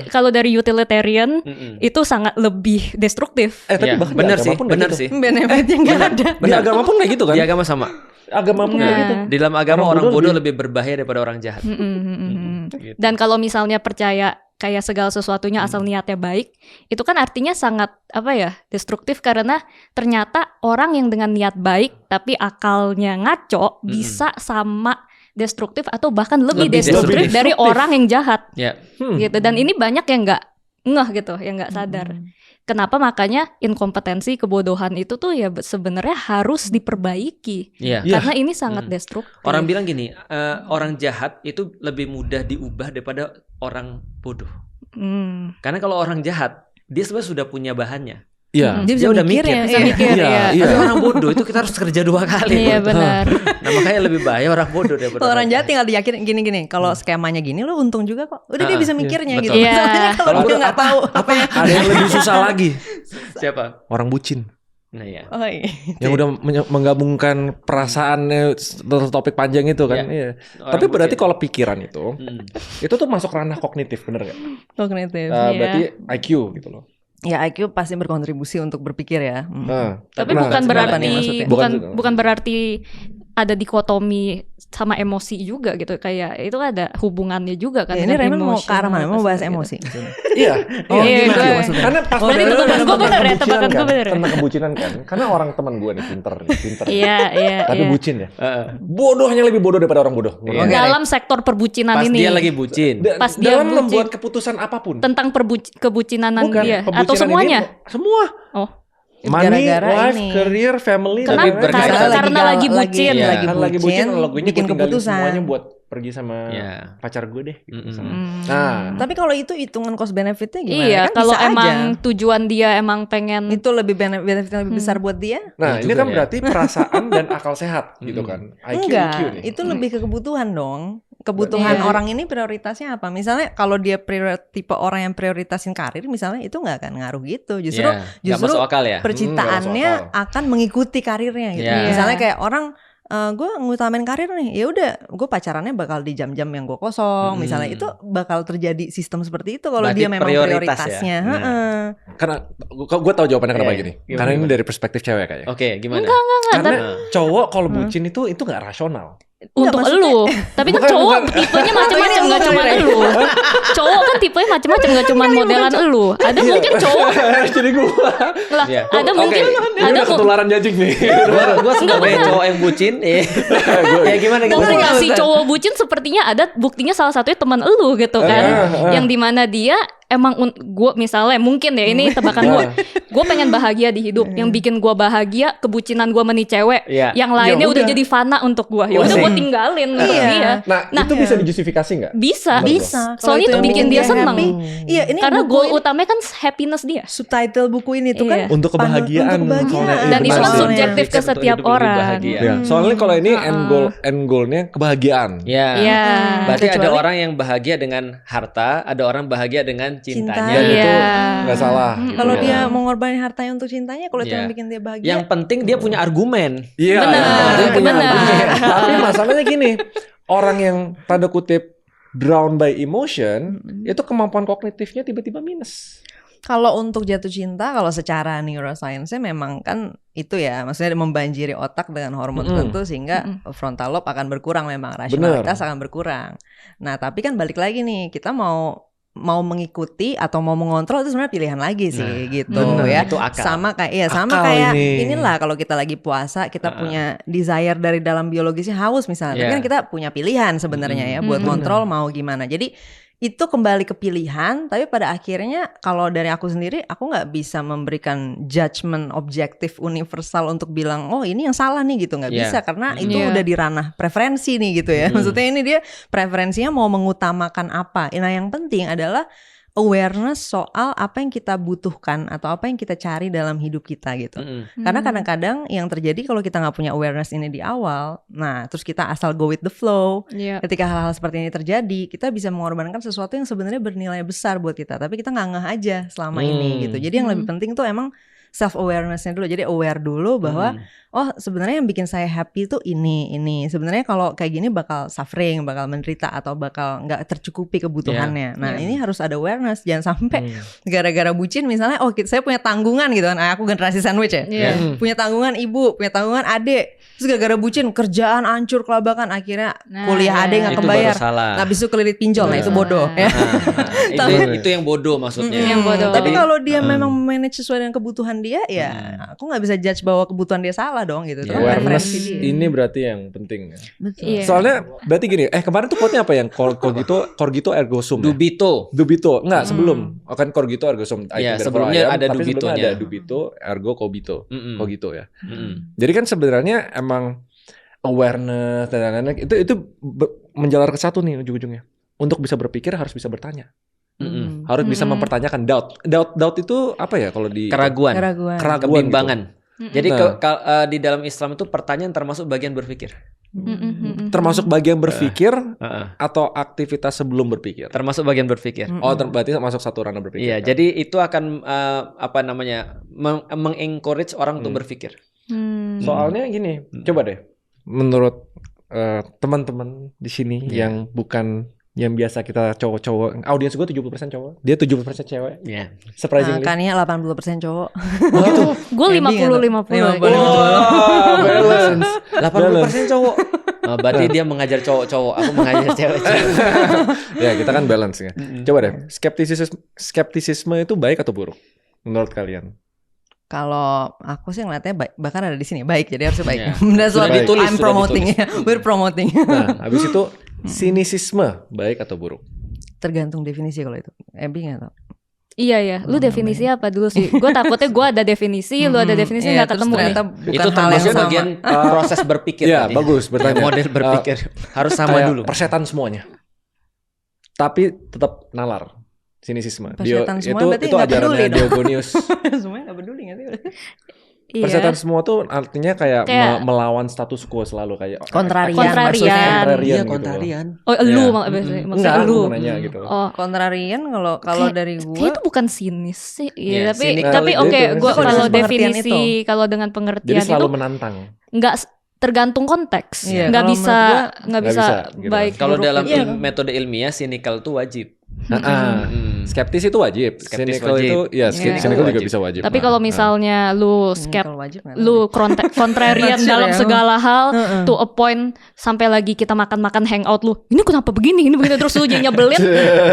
kalau dari utilitarian itu sangat lebih destruktif. Tapi Iya, bahkan benar di sih, agama pun kayak benar gitu. sih. Benefitnya nggak ada. Di agama pun kayak gitu kan? Di agama sama. Agama pun kayak Nah. gitu. Di dalam agama Orang orang bodoh bodoh lebih berbahaya daripada orang jahat. Gitu. Dan kalau misalnya percaya kayak segala sesuatunya asal niatnya baik, itu kan artinya sangat destruktif karena ternyata orang yang dengan niat baik tapi akalnya ngaco bisa sama destruktif atau bahkan lebih destruktif dari orang yang jahat Ya. gitu. Dan ini banyak yang nggak ngeh gitu, yang nggak sadar. Kenapa makanya inkompetensi, kebodohan itu tuh ya sebenarnya harus diperbaiki Iya. karena ini sangat destruktif. Orang bilang gini, orang jahat itu lebih mudah diubah daripada orang bodoh. Karena kalau orang jahat, dia sebenarnya sudah punya bahannya. Iya. Dia bisa Dia udah mikir mikir. ya. Bisa Iya. mikir ya. Iya. Tapi orang bodoh itu kita harus kerja 2 kali. Iya Bro. benar. Nah makanya lebih bahaya orang bodoh daripada Kalau orang jahat tinggal diyakinin gini-gini. Kalau skemanya gini lo untung juga kok. Udah dia bisa mikirnya betul. gitu. Iya. Soalnya kalau dia nggak tahu apa yang Ada yang lebih susah lagi. Siapa? Orang bucin. Nah ya. Oh, iya. Yang udah menggabungkan perasaannya topik panjang itu kan. Iya. Orang Tapi berarti bucin. kalau pikiran itu tuh masuk ranah kognitif, bener gak? Kognitif. Berarti IQ gitu loh. Ya IQ pasti berkontribusi untuk berpikir ya. Tapi Nah, bukan sebenarnya berarti maksudnya. bukan berarti ada dikotomi sama emosi juga gitu, kayak itu ada hubungannya juga kan. Ya, ini dengan Raymond mau ke arah mana? Mau bahas emosional emosi. Iya. Oh, Iya, gimana gue- maksudnya? Karena pas Berarti bener- tebakan gue tentang bener ya, kebucinan tebakan gue kan, bener ya? tentang kebucinan kan. Karena orang teman gue nih pinter. Iya, iya, Tapi iya. bucin ya. Bodohnya lebih bodoh daripada orang bodoh. menurut Iya. gue. Dalam sektor perbucinan Pas ini. dia lagi bucin. Pas dia dalam bucin. membuat keputusan apapun. Tentang kebucinanan Bukan, dia kebucinan atau semuanya? ini semua. Oh. Money, Gara-gara life, ini. career, family, Kenapa? dan berkaitan. lain-lain. Karena lagi bucin. Iya. lagi Kan lagi bucin, kalau gue bikin tinggalin keputusan. semuanya buat pergi sama Iya. pacar gue deh. Gitu, Mm-mm. misalnya. Nah, Tapi kalau itu hitungan cost benefitnya gimana? Iya, Kan kalau bisa emang aja. tujuan dia emang pengen Itu lebih benefitnya lebih besar buat dia? nah Iya ini juga kan ya. berarti perasaan dan akal sehat gitu kan. IQ, Enggak, EQ nih. itu lebih ke kebutuhan dong. Kebutuhan Iya. orang ini prioritasnya apa? Misalnya kalau dia tipe orang yang prioritasin karir misalnya itu nggak akan ngaruh gitu. Justru Iya. Nggak justru masuk akal ya. percintaannya nggak masuk akan mengikuti karirnya gitu. Iya. Misalnya kayak orang gue ngutamain karir nih, ya udah gue pacarannya bakal di jam-jam yang gue kosong. Misalnya itu bakal terjadi sistem seperti itu kalau Berarti dia memang prioritas ya? prioritasnya. Nah. Heeh. Karena gue tahu jawabannya kenapa Iya, gini. gimana, Karena ini gimana? dari perspektif cewek kayaknya. Oke, gimana? Karena cowok kalau bucin itu nggak rasional. untuk maksudnya- elu. Tapi kan Bukan, cowok bukan. tipenya macam-macam, nggak Bukan, cuma bukan. elu. Cowok kan tipenya macam-macam, nggak cuma modelan elu. Ada mungkin cowok Jadi gue lah, Iya. ada mungkin ini ada udah ketularan jajing nih. Gua sebagai cowok yang bucin, ya gimana gitu. populasi cowok bucin sepertinya ada buktinya salah satunya teman elu gitu kan. Yang dimana dia emang gue misalnya mungkin ya ini tebakan gue pengen bahagia di hidup, yang bikin gue bahagia kebucinan gue sama nih cewek, yang lainnya udah jadi fana untuk gue, ya udah gue tinggalin dia. Nah itu bisa dijustifikasi nggak? Bisa. Soalnya itu bikin dia seneng. Iya, ini karena goal utamanya kan happiness dia. Subtitle buku ini tuh kan untuk kebahagiaan. Dan itu kan subjektif ke setiap orang. Soalnya kalau ini end goalnya kebahagiaan. Berarti ada orang yang bahagia dengan harta, ada orang bahagia dengan cintanya. Dan itu nggak salah. Kalau dia mau ngorbanin hartanya untuk cintanya, kalau itu yang bikin dia bahagia. Yang penting dia punya argumen. Iya. Benar. Tapi masalahnya gini, orang yang tanda kutip drown by emotion, itu kemampuan kognitifnya tiba-tiba minus. Kalau untuk jatuh cinta, kalau secara neuroscience-nya memang kan itu ya, maksudnya membanjiri otak dengan hormon tertentu sehingga frontal lobe akan berkurang, memang rasionalitas akan berkurang. Nah, tapi kan balik lagi nih, kita mau mengikuti atau mau mengontrol itu sebenarnya pilihan lagi sih gitu ya. Itu akal. Sama kayak inilah kalau kita lagi puasa, kita punya desire dari dalam biologisnya haus misalnya. Tapi kan kita punya pilihan sebenarnya ya buat kontrol mau gimana. Jadi itu kembali ke pilihan, tapi pada akhirnya kalau dari aku sendiri, aku nggak bisa memberikan judgement objektif universal untuk bilang, oh ini yang salah nih gitu, nggak bisa, karena itu udah di ranah preferensi nih gitu ya. Maksudnya ini dia preferensinya mau mengutamakan apa. Nah yang penting adalah awareness soal apa yang kita butuhkan atau apa yang kita cari dalam hidup kita gitu. Karena kadang-kadang yang terjadi kalau kita nggak punya awareness ini di awal, nah terus kita asal go with the flow. Ketika hal-hal seperti ini terjadi, kita bisa mengorbankan sesuatu yang sebenarnya bernilai besar buat kita, tapi kita nggak ngeh aja selama ini gitu. Jadi yang lebih penting tuh emang self awareness-nya dulu. Jadi aware dulu bahwa oh sebenarnya yang bikin saya happy tuh ini. Sebenarnya kalau kayak gini bakal suffering, bakal menderita atau bakal nggak tercukupi kebutuhannya. Nah ini harus ada awareness. Jangan sampai gara-gara bucin misalnya, oh saya punya tanggungan gitu kan. Aku generasi sandwich ya. Punya tanggungan ibu, punya tanggungan adik. Terus gara-gara bucin kerjaan hancur kelabakan, akhirnya kuliah adik nggak kebayar. Habis itu kelilit pinjol. Nah itu bodoh ya. Itu yang bodoh maksudnya. Tapi kalau dia memang manage sesuai dengan kebutuhan dia, ya aku nggak bisa judge bahwa kebutuhan dia salah dong gitu. Awareness ini berarti yang penting. Betul. Soalnya berarti gini, kemarin tuh quote-nya apa yang cogito ergo sum. Dubito. Enggak sebelum. Kan cogito ergo sum. Sebelumnya ada tapi dubitonya. sebelumnya ada dubito ergo cogito ya. Jadi kan sebenarnya emang awareness dan lain-lain itu menjalar ke satu nih ujung-ujungnya. Untuk bisa berpikir harus bisa bertanya. Harus bisa mempertanyakan doubt itu apa ya kalau di keraguan kebimbangan gitu. Jadi di dalam Islam itu pertanyaan termasuk bagian berpikir. Termasuk bagian berpikir atau aktivitas sebelum berpikir. Termasuk bagian berpikir. Berarti masuk satu ranah berpikir. Iya, kan? Jadi itu akan mengencourage orang untuk berpikir. Soalnya gini, coba deh, menurut teman-teman di sini yang bukan yang biasa kita cowok-cowok, audiens gue 70% cowok, dia 70% cewek. Surprisingly. Kania 80% cowok. Oh gitu. Gue 50-50. Balance. 80% cowok. Berarti dia mengajar cowok-cowok, aku mengajar cewek-cewek. Ya kita kan balance ya. Coba deh, skeptisisme itu baik atau buruk menurut kalian? Kalau aku sih ngeliatnya baik, bahkan ada di sini baik, jadi harusnya baik. Sudah ditulis, I'm promoting ya, we're promoting. Nah, habis itu sinisisme baik atau buruk? Tergantung definisi kalau itu. Ebi nggak tahu. Iya, lu definisi apa dulu sih? Gue takutnya gue ada definisi, lu ada definisi nggak ketemu nih. Itu termasuk bagian proses berpikir. Iya, bagus bertanya. Model berpikir harus sama dulu. Persetan semuanya, tapi tetap nalar. Sinisisme. Persetan semua berarti nggak peduli dong. Diogonius. Semuanya nggak peduli nggak sih? Persetan semua tuh artinya kayak melawan status quo selalu kayak kontrarian. Iya, kontrarian. Gitu. Oh, lu maksudnya lu. Nanya gitu. Oh, kontrarian kalau dari gua kayak itu bukan sinis sih. Iya, cynical tapi oke, gua kalau definisi itu. Kalau dengan pengertian jadi selalu itu menantang. Enggak tergantung konteks. Nggak bisa baik. Kalau dalam metode ilmiah cynical itu wajib. Skeptis itu wajib. Cynical itu cynical juga bisa wajib. Tapi kalau misalnya lu kontrarian dalam segala hal to a point sampai lagi kita makan-makan hangout lu. Ini kenapa begini? Ini begini terus lu jadi nyebelin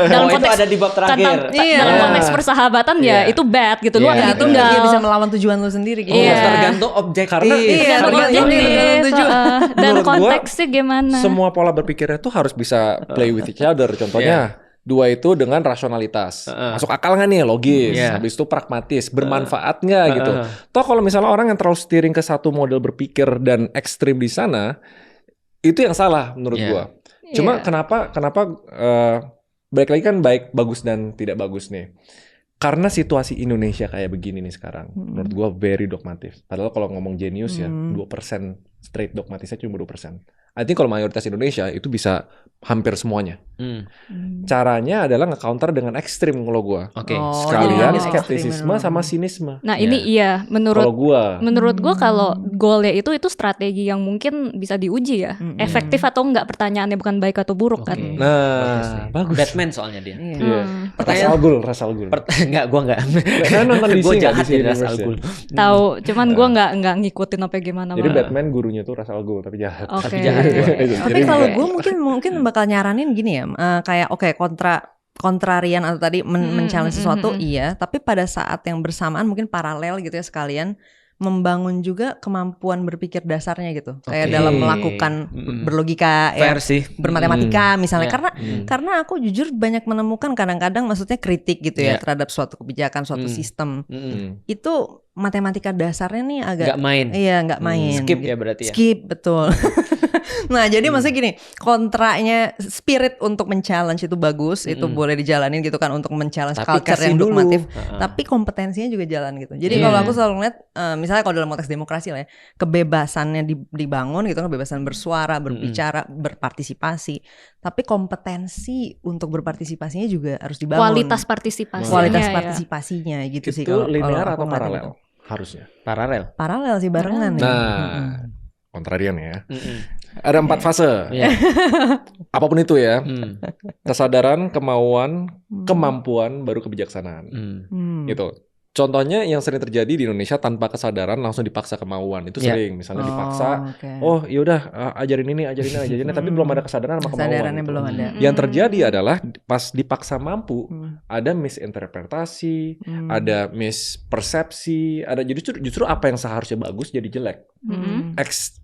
dalam konteks itu ada di bab terakhir. Dalam konteks persahabatan ya itu bad gitu. Lu akan ditinggal. Dia bisa melawan tujuan lu sendiri gitu. Tergantung objektif. Dan konteksnya gimana? Semua pola berpikirnya tuh harus bisa play with each other. Contohnya 2 itu dengan rasionalitas. Masuk akal nggak nih? Logis. Habis itu pragmatis, bermanfaat nggak gitu. Toh kalau misalnya orang yang terlalu steering ke satu model berpikir dan ekstrim di sana, itu yang salah menurut gua. Cuma kenapa balik lagi kan bagus dan tidak bagus nih. Karena situasi Indonesia kayak begini nih sekarang, menurut gua very dogmatif. Padahal kalau ngomong jenius ya 2% straight dogmatisnya cuma 2%. I think kalau mayoritas Indonesia itu bisa hampir semuanya. Caranya adalah nge-counter dengan ekstrim kalau gua. Sekalian skeptisisme sama sinisme. Nah ini menurut gua kalau goalnya itu strategi yang mungkin bisa diuji ya. Efektif atau enggak, pertanyaannya bukan baik atau buruk kan. Nah, bagus. Batman soalnya dia. Ras Al Ghul. Enggak, gua enggak. Nonton Gue DC jahat jadi Ras Al Ghul. Tahu, cuman gua enggak ngikutin apa gimana. Jadi Batman gurunya tuh Ras Al Ghul tapi jahat. Tapi jahat. Tapi kalau gue mungkin bakal nyaranin gini ya, kayak kontrarian atau tadi men-challenge sesuatu iya, tapi pada saat yang bersamaan mungkin paralel gitu ya sekalian membangun juga kemampuan berpikir dasarnya gitu. Kayak dalam melakukan berlogika ya, bermatematika misalnya. Karena aku jujur banyak menemukan kadang-kadang maksudnya kritik gitu ya terhadap suatu kebijakan, suatu sistem. Itu matematika dasarnya nih agak nggak main. Iya, nggak main. Skip ya berarti ya. Skip, betul. Nah, jadi maksudnya gini, kontranya spirit untuk men-challenge itu bagus, itu boleh dijalanin gitu kan untuk men-challenge culture yang dogmatif, tapi kompetensinya juga jalan gitu. Jadi kalau aku selalu ngeliat misalnya kalau dalam konteks demokrasi lah ya, kebebasannya dibangun gitu kan, kebebasan bersuara, berbicara, berpartisipasi, tapi kompetensi untuk berpartisipasinya juga harus dibangun. Kualitas partisipasinya. Kualitas partisipasinya gitu sih kalau kalau linear atau aku paralel? gitu. Harusnya. Paralel sih barengan ya. Nah, kontrarian ya. Ada 4 fase. Apapun itu ya. Kesadaran, kemauan, kemampuan, baru kebijaksanaan. Gitu. Contohnya yang sering terjadi di Indonesia tanpa kesadaran langsung dipaksa kemauan. Itu sering. Misalnya dipaksa, yaudah ajarin ini, tapi belum ada kesadaran sama kemauan. Kesadarannya gitu. belum ada. Yang terjadi adalah pas dipaksa mampu, ada misinterpretasi, ada mispersepsi, ada justru apa yang seharusnya bagus jadi jelek.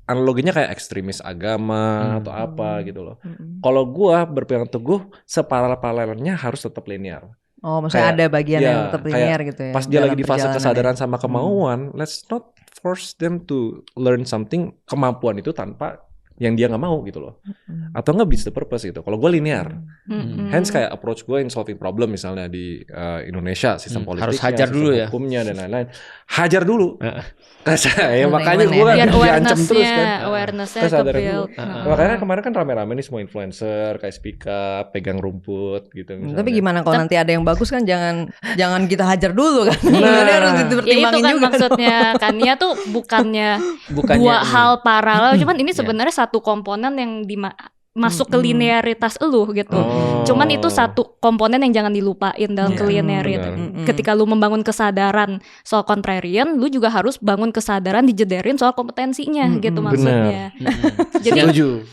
Analoginya kayak ekstremis agama atau apa gitu loh. Kalau gua berpegang teguh, separalel-paralelnya harus tetap linear. Oh, maksudnya ada bagian yang tetap linear gitu ya. Pas dia lagi di fase kesadaran sama kemauan, let's not force them to learn something, kemampuan itu tanpa yang dia nggak mau gitu loh. Atau nggak beats the purpose gitu. Kalau gue linear. Hence kayak approach gue in solving problem misalnya di Indonesia, sistem politiknya, harus hajar dulu ya, hukumnya dan lain-lain. Hajar dulu. Ya makanya gue diancam terus kan. Awareness-nya ke-build. Makanya kemarin kan rame-rame nih semua influencer kayak speak up, pegang rumput gitu misalnya. Tapi gimana kalau nanti ada yang bagus kan jangan kita hajar dulu kan. Harus dipertimbangin ya itu kan juga. Maksudnya Kania tuh bukannya dua hal paralel, cuman ini sebenarnya satu komponen yang masuk ke linearitas elu gitu. Cuman itu satu komponen yang jangan dilupain dalam kelinearitas. Ketika lu membangun kesadaran soal contrarian, lu juga harus bangun kesadaran dijederin soal kompetensinya gitu maksudnya. Jadi setuju.